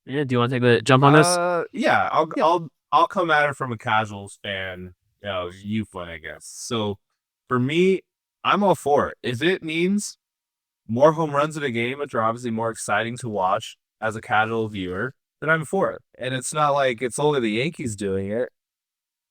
Yeah, do you want to take the jump on this? Yeah, I'll come at it from a casuals fan, viewpoint, I guess. So for me, I'm all for it. If it means more home runs in a game, which are obviously more exciting to watch as a casual viewer, then I'm for it. And it's not like it's only the Yankees doing it.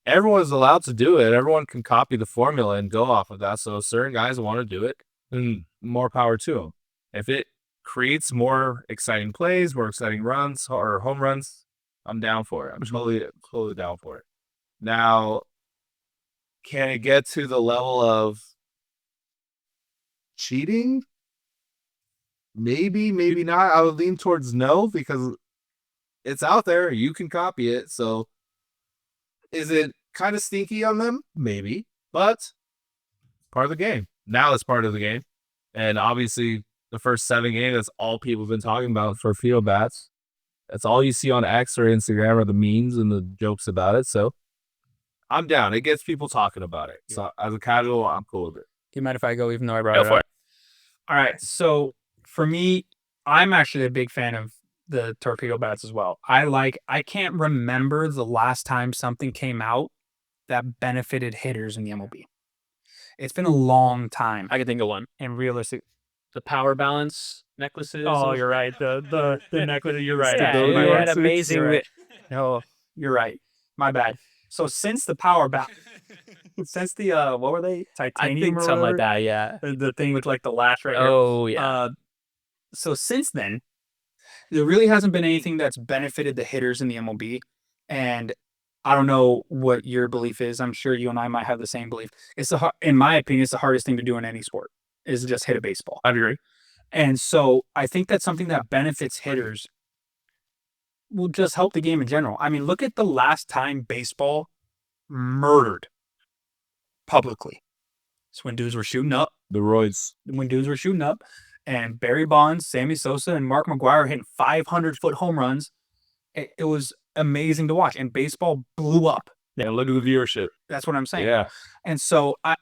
Everyone's allowed to do it. Everyone can copy the formula and go off of that. So certain guys want to do it, then more power to them. If it creates more exciting plays, more exciting runs or home runs, I'm down for it. I'm totally down for it. Now, can it get to the level of cheating? Maybe, maybe not. I would lean towards no because it's out there. You can copy it. So is it kind of stinky on them? Maybe, but part of the game. Now it's part of the game. And obviously the first 7 games, that's all people have been talking about for field bats. That's all you see on X or Instagram are the memes and the jokes about it. So I'm down. It gets people talking about it. So as a casual, I'm cool with it. Do you mind if I go even though I brought Go it for up? All right. So for me, I'm actually a big fan of the torpedo bats as well. I can't remember the last time something came out that benefited hitters in the MLB. It's been a long time. I can think of one. And realistic. The power balance necklaces. Oh, you're right. The necklace. You're right. Yeah, Stability you had ones. amazing. You're right. No, you're right. My bad. So since the power bat, since the what were they? I Titanium think or something like whatever? that. Yeah. The thing with like the latch right here. Oh yeah. So since then, there really hasn't been anything that's benefited the hitters in the MLB. And I don't know what your belief is. I'm sure you and I might have the same belief. In my opinion, it's the hardest thing to do in any sport is just hit a baseball. I agree. And so I think that's something that benefits hitters will just help the game in general. I mean, look at the last time baseball murdered publicly. It's when dudes were shooting up. The roids. When dudes were shooting up. And Barry Bonds, Sammy Sosa, and Mark McGwire hitting 500-foot home runs. It was amazing to watch. And baseball blew up. Yeah, look at the viewership. That's what I'm saying. Yeah. And so I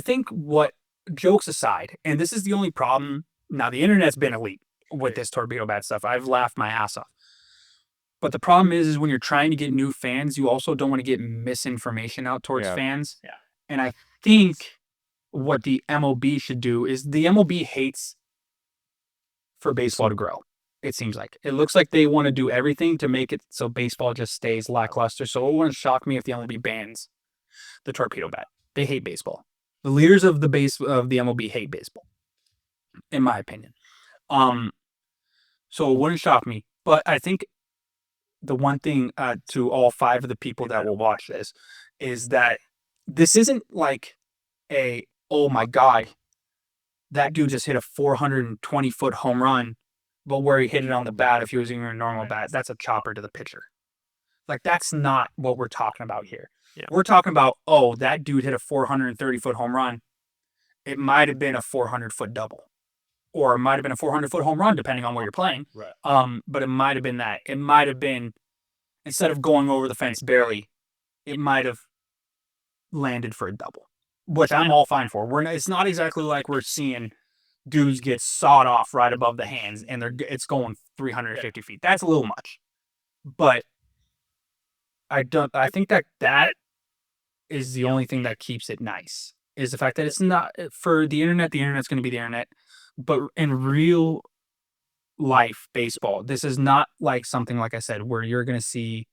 think what, jokes aside, and this is the only problem. Now, the internet's been elite with this torpedo bat stuff. I've laughed my ass off. But the problem is when you're trying to get new fans, you also don't want to get misinformation out towards fans. Yeah. And I think what the MLB should do is the MLB hates for baseball to grow. It seems like it looks like they want to do everything to make it so baseball just stays lackluster. So it wouldn't shock me if the MLB bans the torpedo bat. They hate baseball. The leaders of the MLB hate baseball, in my opinion. So it wouldn't shock me. But I think the one thing to all 5 of the people that will watch this is that this isn't like oh my God, that dude just hit a 420-foot home run, but where he hit it on the bat, if he was using a normal bat, that's a chopper to the pitcher. Like, that's not what we're talking about here. Yeah. We're talking about, oh, that dude hit a 430-foot home run. It might have been a 400-foot double. Or it might have been a 400-foot home run, depending on where you're playing. Right. But it might have been that. It might have been, instead of going over the fence barely, it might have landed for a double, which I'm all fine for. It's not exactly like we're seeing dudes get sawed off right above the hands and it's going 350 feet. That's a little much. But I think that is the only thing that keeps it nice, is the fact that it's not for the internet's going to be the internet. But in real life baseball, this is not like something, like I said, where you're going to see,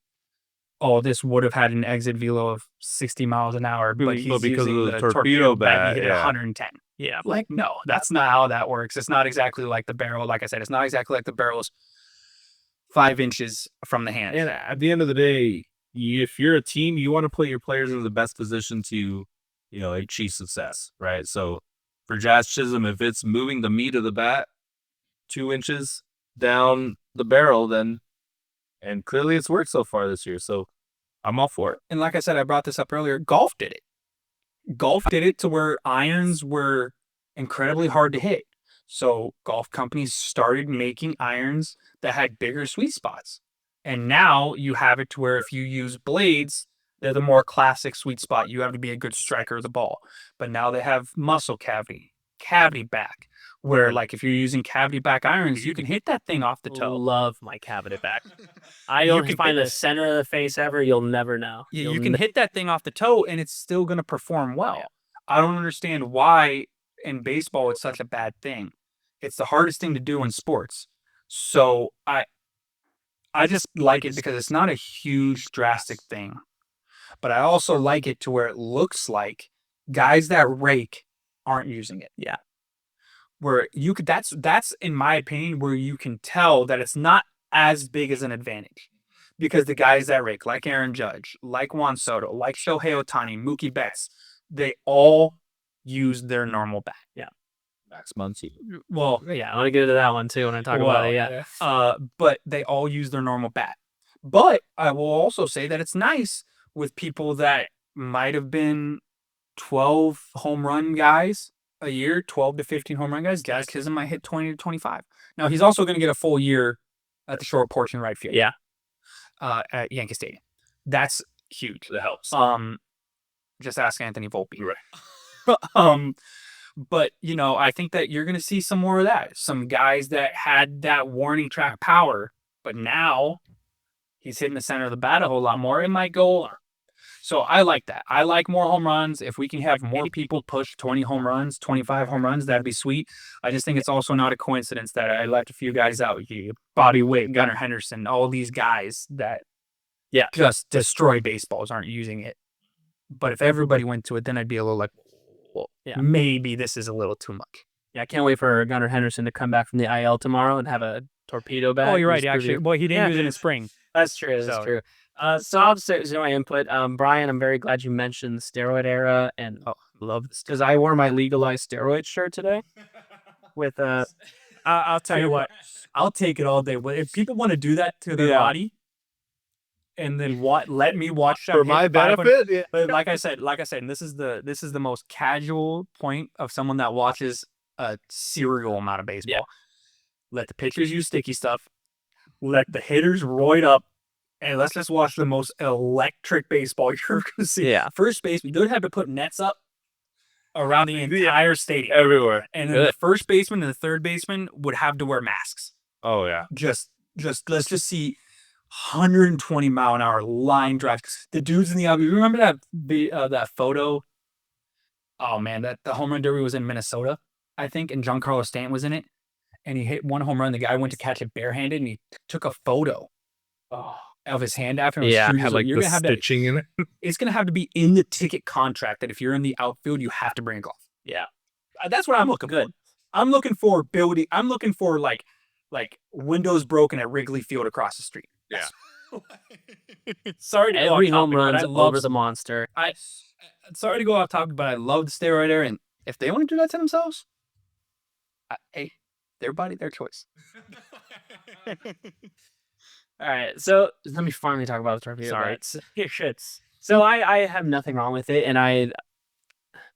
oh, this would have had an exit velo of 60 miles an hour, but he's because using of the the torpedo torpedo bat, bat, he hit yeah. 110. Yeah. Like, no, that's not how that works. It's not exactly like the barrel. Like I said, it's not exactly like the barrel's 5 inches from the hand. And at the end of the day, if you're a team, you want to put your players in the best position to, achieve success, right? So for Jazz Chisholm, if it's moving the meat of the bat 2 inches down the barrel, and clearly it's worked so far this year. So I'm all for it. And like I said, I brought this up earlier. Golf did it. golf did it to where irons were incredibly hard to hit. So golf companies started making irons that had bigger sweet spots. And now you have it to where if you use blades, they're the more classic sweet spot. You have to be a good striker of the ball. But now they have muscle cavity back, where like if you're using cavity back irons, you can hit that thing off the toe. Love my cavity back. I You don't can find hit the center of the face ever. You'll never know. Yeah, You'll you can hit that thing off the toe and it's still going to perform well. I don't understand why in baseball it's such a bad thing. It's the hardest thing to do in sports. So I just like it because it's not a huge drastic thing. But I also like it to where it looks like guys that rake aren't using it. Yeah. Where you could that's in my opinion where you can tell that it's not as big as an advantage. Because the guys that rake, like Aaron Judge, like Juan Soto, like Shohei Ohtani, Mookie Betts, they all use their normal bat. Yeah. Max Muncy. Well, Yeah, I want to get into that one too when I talk about it. Yeah. But they all use their normal bat. But I will also say that it's nice with people that might have been 12 home run guys a year, 12 to 15 home run guys. Jazz Chisholm might hit 20 to 25. Now, he's also going to get a full year at the short porch in right field. Yeah. At Yankee Stadium. That's huge. That helps. Just ask Anthony Volpe. Right. But I think that you're going to see some more of that. Some guys that had that warning track power, but now he's hitting the center of the bat a whole lot more. It might go. So I like that. I like more home runs. If we can have more people push 20 home runs, 25 home runs, that'd be sweet. I just think it's also not a coincidence that I left a few guys out. Bobby Witt, Gunnar Henderson, all these guys that just destroy baseballs aren't using it. But if everybody went to it, then I'd be a little like, well, maybe this is a little too much. Yeah, I can't wait for Gunnar Henderson to come back from the IL tomorrow and have a torpedo bat. Oh, you're right. Actually, boy, he didn't use it in spring. That's true. That's true. So I'll say my input. Brian, I'm very glad you mentioned the steroid era, and love this because I wore my legalized steroid shirt today. With I'll tell you what, I'll take it all day. If people want to do that to their body, and then let me watch for my benefit. But like I said, and this is the most casual point of someone that watches a serial amount of baseball. Yeah. Let the pitchers use sticky stuff. Let the hitters roid up. And let's just watch the most electric baseball you're going to see. Yeah. First base, we don't have to put nets up around the entire stadium. Everywhere. And then the first baseman and the third baseman would have to wear masks. Oh, yeah. Just let's just see 120 mile an hour line drives. The dudes in the outfield. You remember that photo? Oh, man, that the home run derby was in Minnesota, I think, and Giancarlo Stanton was in it. And he hit one home run. The guy went to catch it barehanded, and he took a photo. Of his hand after. Had like the stitching in it. It's gonna have to be in the ticket contract that if you're in the outfield, you have to bring a glove. Yeah, that's what I'm looking for. I'm looking for building. I'm looking for like windows broken at Wrigley Field across the street. Yeah. Sorry to every go off home topic, run's over the monster. Sorry to go off topic, but I love the steroid era, and if they want to do that to themselves, hey, their body, their choice. All right, so let me finally talk about the torpedo. Sorry. So I have nothing wrong with it, and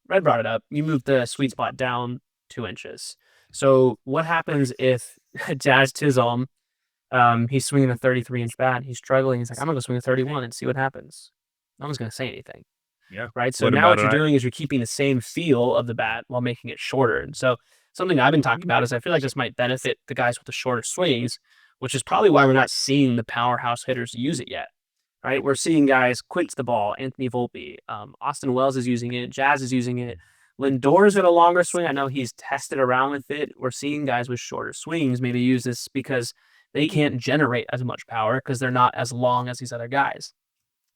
Red brought it up. You moved the sweet spot down 2 inches. So what happens if Jazz Chisholm, he's swinging a 33-inch bat, he's struggling, he's like, I'm going to swing a 31 and see what happens. No one's going to say anything. Yeah. Right? So now what you're doing is you're keeping the same feel of the bat while making it shorter. And so something I've been talking about is I feel like this might benefit the guys with the shorter swings, which is probably why we're not seeing the powerhouse hitters use it yet, right? We're seeing guys quince the ball. Anthony Volpe, Austin Wells is using it. Jazz is using it. Lindor's at a longer swing. I know he's tested around with it. We're seeing guys with shorter swings maybe use this because they can't generate as much power because they're not as long as these other guys.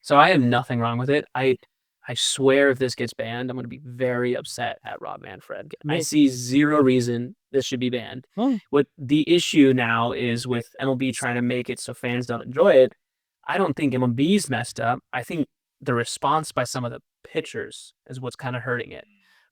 So I have nothing wrong with it. I swear if this gets banned, I'm going to be very upset at Rob Manfred. I see zero reason this should be banned. What the issue now is with MLB trying to make it so fans don't enjoy it. I don't think MLB's messed up. I think the response by some of the pitchers is what's kind of hurting it.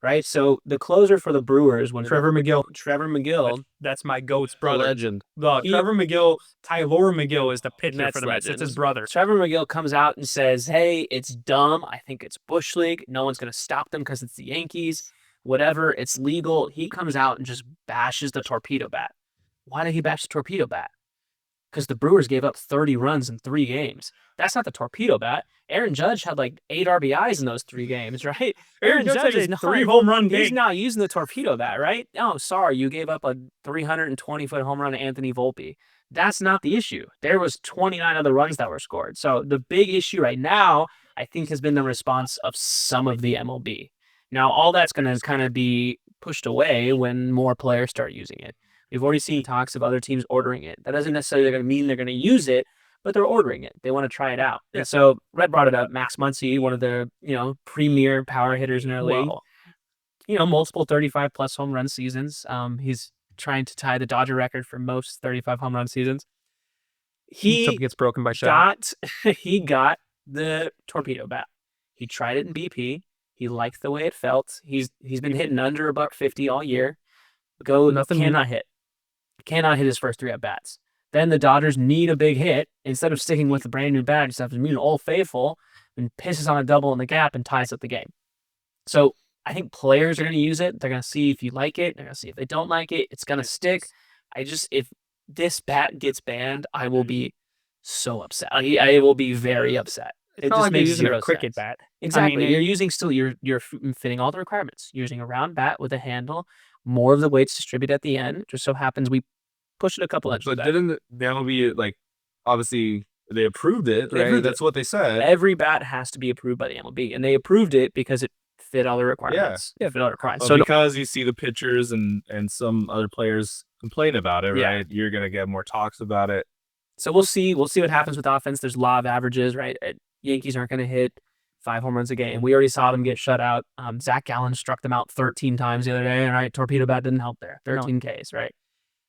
right? So the closer for the Brewers when Trevor McGill, That's my goat's The brother. legend. Trevor McGill, Tyler McGill is the pitcher Mets for the Mets. It's legend. his brother. Trevor McGill comes out and says, "Hey, it's dumb. I think it's Bush League. No one's going to stop them because it's the Yankees. Whatever, it's legal." He comes out and just bashes the torpedo bat. Why did he bash the torpedo bat? Because the Brewers gave up 30 runs in 3 games. That's not the torpedo bat. Aaron Judge had like 8 RBIs in those 3 games, right? Aaron Judge had 3 home run games. He's not using the torpedo bat, right? Oh, sorry, you gave up a 320-foot home run to Anthony Volpe. That's not the issue. There was 29 other runs that were scored. So the big issue right now, I think, has been the response of some of the MLB. Now, all that's going to kind of be pushed away when more players start using it. We've already seen talks of other teams ordering it. That doesn't necessarily mean they're going to use it, but they're ordering it. They want to try it out. Yeah. And so Red brought it up. Max Muncy, one of the premier power hitters in our league. Multiple 35-plus home run seasons. He's trying to tie the Dodger record for most 35 home run seasons. He gets broken by shot. He got the torpedo bat. He tried it in BP. He liked the way it felt. He's been hitting under $150 all year. Cannot hit. Cannot hit his first 3 at bats. Then the Dodgers need a big hit. Instead of sticking with the brand new bat, just have to meet Old Faithful and pisses on a double in the gap and ties up the game. So I think players are going to use it. They're going to see if you like it. They're going to see if they don't like it. It's going to stick. If this bat gets banned, I will be so upset. I will be very upset. It's not like they're using a cricket bat. Exactly. You're fitting all the requirements. You're using a round bat with a handle. More of the weight's distributed at the end. Just so happens we pushed it a couple inches. But didn't the MLB, obviously they approved it, right? That's what they said. Every bat has to be approved by the MLB, and they approved it because it fit all the requirements. Yeah. Fit all the requirements. So because you see the pitchers and some other players complain about it, right? You're gonna get more talks about it. So we'll see. We'll see what happens with offense. There's law of averages, right? Yankees aren't going to hit 5 home runs a game. We already saw them get shut out. Zach Gallen struck them out 13 times the other day, right? Torpedo bat didn't help there. 13 Ks, right?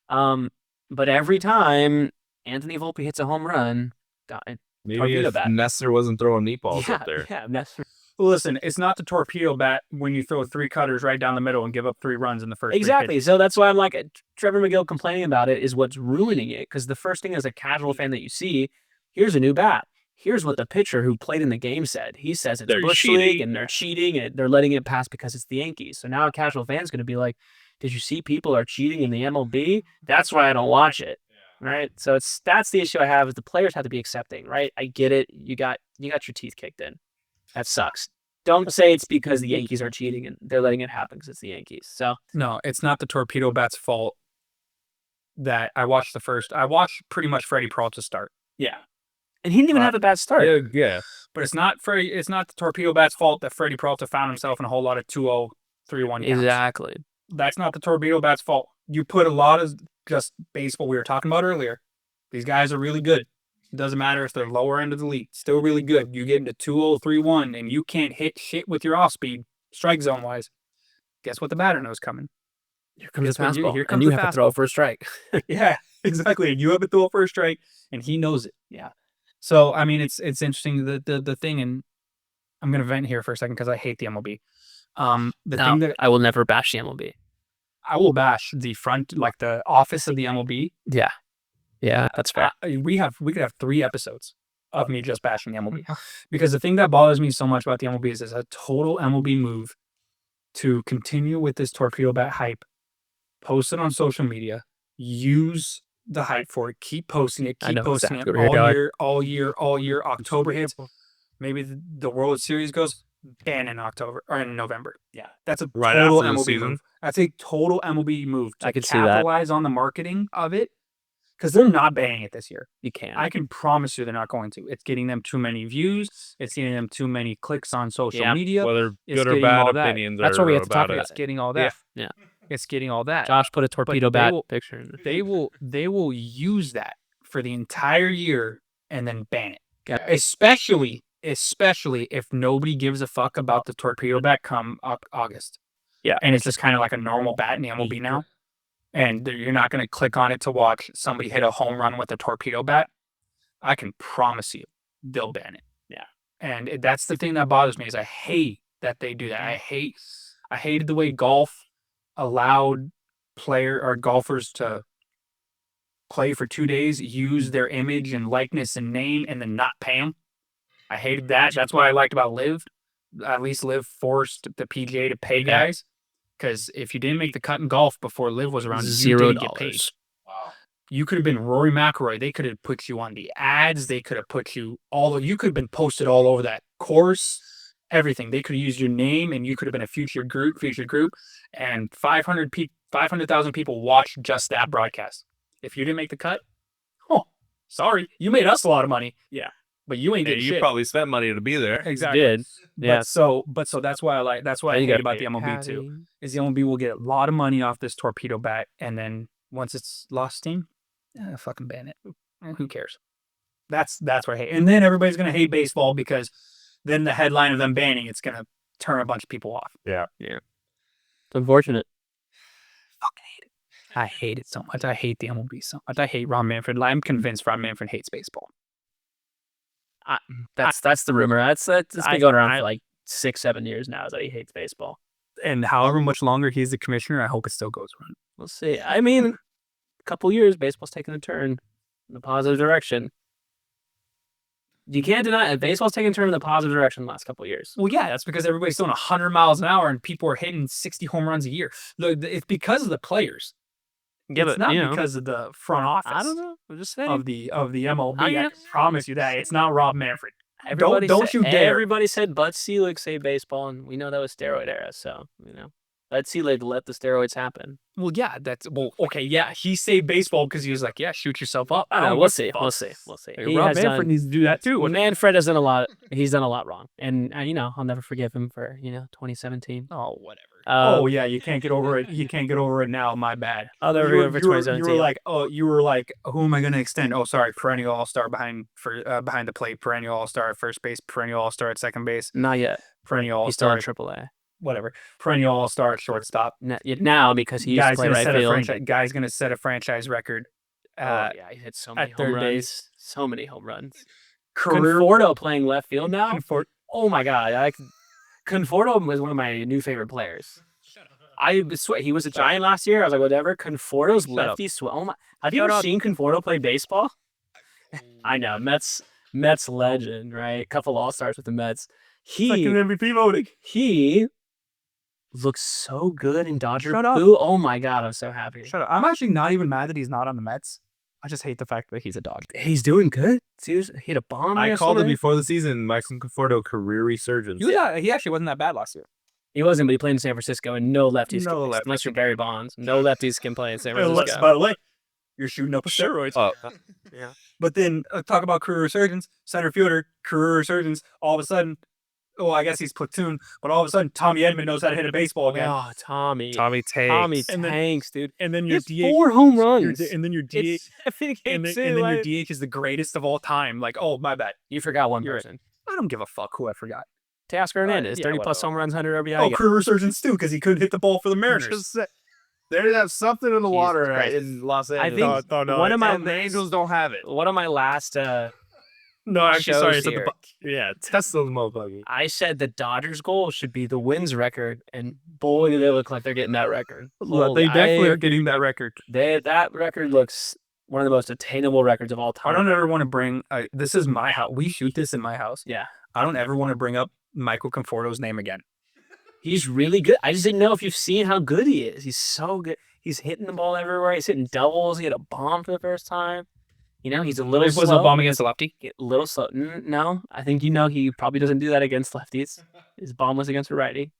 But every time Anthony Volpe hits a home run, maybe if Nestor wasn't throwing meatballs up there. Yeah, Nestor. Well, listen, it's not the torpedo bat when you throw 3 cutters right down the middle and give up 3 runs in the first. Exactly. So that's why I'm like, Trevor McGill complaining about it is what's ruining it. Because the first thing as a casual fan that you see, here's a new bat. Here's what the pitcher who played in the game said. He says it's Bush League and they're cheating and they're letting it pass because it's the Yankees. So now a casual fan's going to be like, did you see people are cheating in the MLB? That's why I don't watch it. Right. So that's the issue I have is the players have to be accepting. Right. I get it. You got your teeth kicked in. That sucks. Don't say it's because the Yankees are cheating and they're letting it happen because it's the Yankees. So no, it's not the torpedo bat's fault that I watched pretty much Freddie Peralta start. Yeah. And he didn't even have a bad start. Yeah. But it's not the torpedo bat's fault that Freddie Peralta found himself in a whole lot of 2-0, 3-1 counts. Exactly. That's not the torpedo bat's fault. You put a lot of just baseball we were talking about earlier. These guys are really good. It doesn't matter if they're lower end of the league. Still really good. You get into 2-0, 3-1, and you can't hit shit with your off speed, strike zone wise. Guess what the batter knows coming? Here comes the fastball. Here comes and you the have fastball. to throw for a strike. Yeah, exactly. You have to throw for a strike, and he knows it. Yeah. So I mean, it's interesting the thing, and I'm gonna vent here for a second because I hate the MLB. Thing that I will never bash the MLB. I will bash the front, like the office of the MLB. Yeah. Yeah, that's fair. We could have 3 episodes of me just bashing the MLB because the thing that bothers me so much about the MLB is it's a total MLB move to continue with this torpedo bat hype, post it on social media, use the hype for it, keep posting it, keep posting it all year. October hits, maybe the World Series goes, ban in October or in November. Yeah, that's a total MLB move. That's a total MLB move to capitalize on the marketing of it. Because they're not banning it this year. You can't. I can promise you they're not going to. It's getting them too many views. It's getting them too many clicks on social media. Whether good or bad opinions. That's what we have to talk about. It's getting all that. Yeah. It's getting all that. Josh put a torpedo bat picture in there. They will use that for the entire year and then ban it. Yeah. Especially if nobody gives a fuck about the torpedo bat come August. Yeah. And it's just kind of like a normal bat in the MLB now. And you're not going to click on it to watch somebody hit a home run with a torpedo bat. I can promise you they'll ban it. Yeah. And that's the thing that bothers me is I hate that they do that. I hated the way golf allowed golfers to play for 2 days, use their image and likeness and name, and then not pay them. I hated that. That's what I liked about Live. At least Live forced the PGA to pay guys. Because if you didn't make the cut in golf before Live was around, you didn't get paid. Wow. You could have been Rory McIlroy. They could have put you on the ads. They could have put you you could have been posted all over that course. Everything. They could have used your name, and you could have been a featured group, and 500,000 people watched just that broadcast. If you didn't make the cut, sorry, you made us a lot of money. Yeah. But you ain't getting you shit. probably spent money to be there. Exactly. You did. Yeah. But so that's why I hate about the MLB too. Is the MLB will get a lot of money off this torpedo bat, and then once it's lost steam, fucking ban it. Who cares? That's what I hate. And then everybody's gonna hate baseball because then the headline of them banning it's gonna turn a bunch of people off. Yeah. It's unfortunate. Fucking hate it. I hate it so much. I hate the MLB so much. I hate Ron Manfred. I'm convinced Ron Manfred hates baseball. That's the rumor. That's been going around for like 6-7 years now, is that he hates baseball. And however much longer he's the commissioner, I hope it still goes around. We'll see. I mean, a couple years, baseball's taking a turn in a positive direction. You can't deny it. Baseball's taking a turn in the positive direction the last couple of years. Well, yeah, that's because everybody's throwing 100 miles an hour and people are hitting 60 home runs a year. Look, it's because of the players. It's not because of the front office. I don't know. I'm just saying. Of the MLB. I promise you that it's not Rob Manfred. Don't you dare. Everybody said Bud Selig saved baseball, and we know that was steroid era. So Bud Selig let the steroids happen. Well, yeah, okay, yeah, he saved baseball because he was like, yeah, shoot yourself up. I don't know. We'll see. We'll see. Rob Manfred needs to do that too. Manfred has done a lot. He's done a lot wrong, and I'll never forgive him for 2017. Oh, whatever. Yeah, you can't get over it. You can't get over it now. My bad. I'll never forgive him for 2017. You were like, who am I going to extend? Oh, sorry, perennial all-star behind the plate, perennial all-star at first base, perennial all-star at second base. Not yet. Perennial all-star. all-star. He's still in AAA. Whatever. Perennial all-star at shortstop. Now because he used to play right field. Guy's going to set a franchise record. He hit so many home runs. Base. So many home runs. Career Conforto playing left field now. Oh my god! Conforto was one of my new favorite players. I swear he was a Giant last year. I was like, whatever. Conforto's lefty. Oh my! Have you ever seen Conforto play baseball? I know Mets legend, right? A couple All-Stars with the Mets. Second MVP voting. He looks so good in Dodger Shut up. blue. Oh my god, I'm so happy. Shut up. I'm actually not even mad that he's not on the Mets. I just hate the fact that he's a dog. He's doing good. See, he hit a bomb. I called him before the season. Maxim Conforto career resurgence. He actually wasn't that bad last year. He wasn't, but he played in San Francisco, and no lefties can, unless you're Barry Bonds. No lefties can play in San Francisco. By the way, you're shooting up with steroids. Yeah. But then talk about career resurgence. Center fielder, career resurgence. All of a sudden, I guess he's platoon, but all of a sudden, Tommy Edman knows how to hit a baseball again. Oh, Tommy Tanks. Tanks, dude. And then your DH, 4 home runs. And then your DH, and then your DH is the greatest of all time. Like, oh, my bad. You forgot one person. I don't give a fuck who I forgot. Teoscar Hernandez, 30-plus home runs, 100 RBI. Oh, career resurgence too, because he couldn't hit the ball for the Mariners. They didn't have something in the water Christ. in Los I Angeles. think the Angels don't have it. One of my last No, actually, sorry. It's here. Test those motherfuckers. I said the Dodgers' goal should be the wins record, and boy, do they look like they're getting that record. They definitely are getting that record. That record looks one of the most attainable records of all time. I don't ever want to bring. This is my house. We shoot this in my house. Yeah. I don't ever want to bring up Michael Conforto's name again. He's really good. I just didn't know if you've seen how good he is. He's so good. He's hitting the ball everywhere. He's hitting doubles. He hit a bomb for the first time. He's a little slow. Was a bomb against a lefty? A little slow. No, I think he probably doesn't do that against lefties. His bomb was against a righty.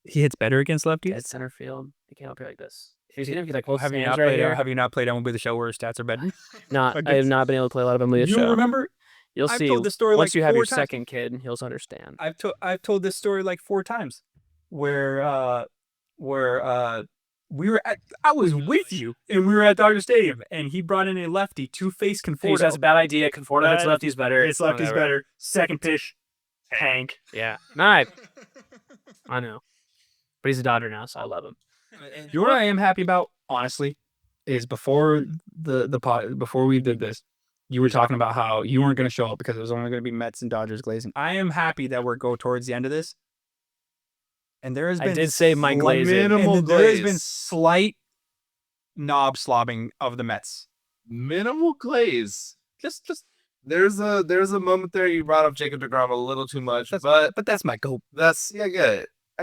He hits better against lefties? Dead center field. He came up here like this. Have you like have you not played MLB The Show where his stats are better? I have not been able to play a lot of MLB The Show. You remember? You'll see. Told this story once like you have your 4 times. second kid, he'll understand. I've told this story like 4 times, where we were at. I was with you, and we were at Dodger Stadium, and he brought in a lefty to face Conforto. That's a bad idea. Conforto hits lefties better. It's lefties better. Second pitch, Hank. Yeah, I know, but he's a Dodger now, so I love him. You know what I am happy about, honestly, is before before we did this, you were talking about how you weren't going to show up because it was only going to be Mets and Dodgers glazing. I am happy that we're go towards the end of this, And there has I been did say Mike Glaze. Minimal and there has been glaze. slight knob slobbing of the Mets. Minimal glaze. Just there's a moment there you brought up Jacob deGrom a little too much, but that's my goal. I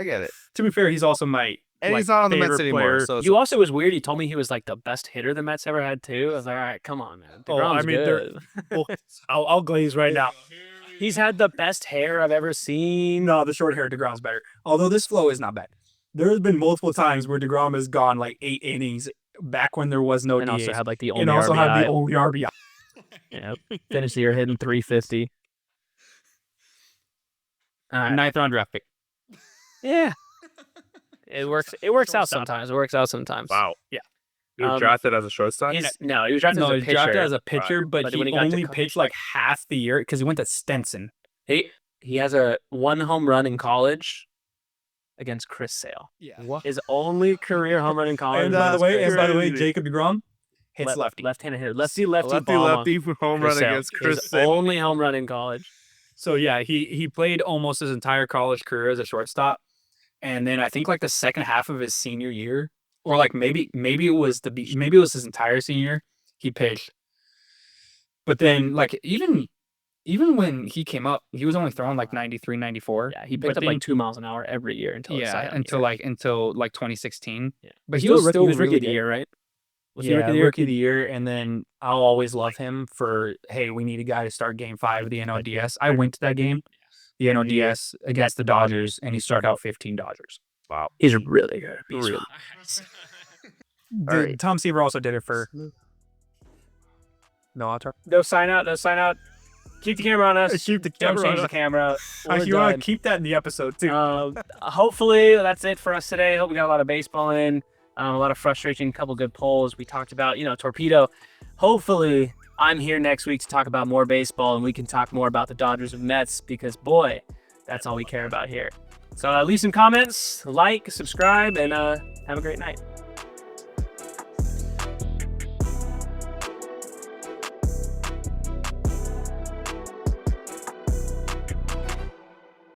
get it. To be fair, he's also my And he's not on the Mets favorite anymore. player. So it's You also was weird. You told me he was like the best hitter the Mets ever had too. I was like, all right, come on, man. Oh, I DeGrom's mean, good. Well, I'll glaze right now. He's had the best hair I've ever seen. No, the short hair DeGrom's better. Although this flow is not bad. There has been multiple times where DeGrom has gone like 8 innings back when there was no And DH. also had like the only and also RBI. had the only RBI. Yeah, finished the year hitting 350. All right. 9th round draft pick. Yeah. It works. It works out sometimes. It works out sometimes. wow. Yeah. He was Um, drafted as a shortstop. He was drafted No, as a he's pitcher. drafted as a pitcher, but But he when he got to only college, pitched like half the year because he went to Stenson. He has a 1 home run in college against Chris Sale. Yeah. His only career home run in college. And was by the way, Chris Jacob DeGrom hits lefty. left-handed hitter. Lefty bomb lefty home run Sale. against Chris His Sale. only home run in college. So yeah, he played almost his entire college career as a shortstop, and then I think like the second half of his senior year, or like maybe it was his entire senior year, he pitched. But then like even when he came up, he was only throwing like 93, 94. Yeah, he picked up like 2 miles an hour every year until his Cy Young year. until 2016. Yeah. But he Still was rookie, still he was rookie really of the good. year, right? Was he Yeah, rookie of the year? rookie of the year, and then I'll always love him for, hey, we need a guy to start Game 5 of the NLDS. I went to that game, the NLDS against the Dodgers, and he struck out 15 Dodgers. Wow. He's really good. Really. Alright. Tom Seaver also did it for. No, No sign out. Keep the camera on us. Keep the Don't camera change on the us. camera. If you want to keep that in the episode too. Hopefully that's it for us today. Hope we got a lot of baseball in, a lot of frustration, a couple good polls. We talked about, torpedo. Hopefully I'm here next week to talk about more baseball and we can talk more about the Dodgers and Mets because boy, that's all we care about here. So leave some comments, like, subscribe, and have a great night.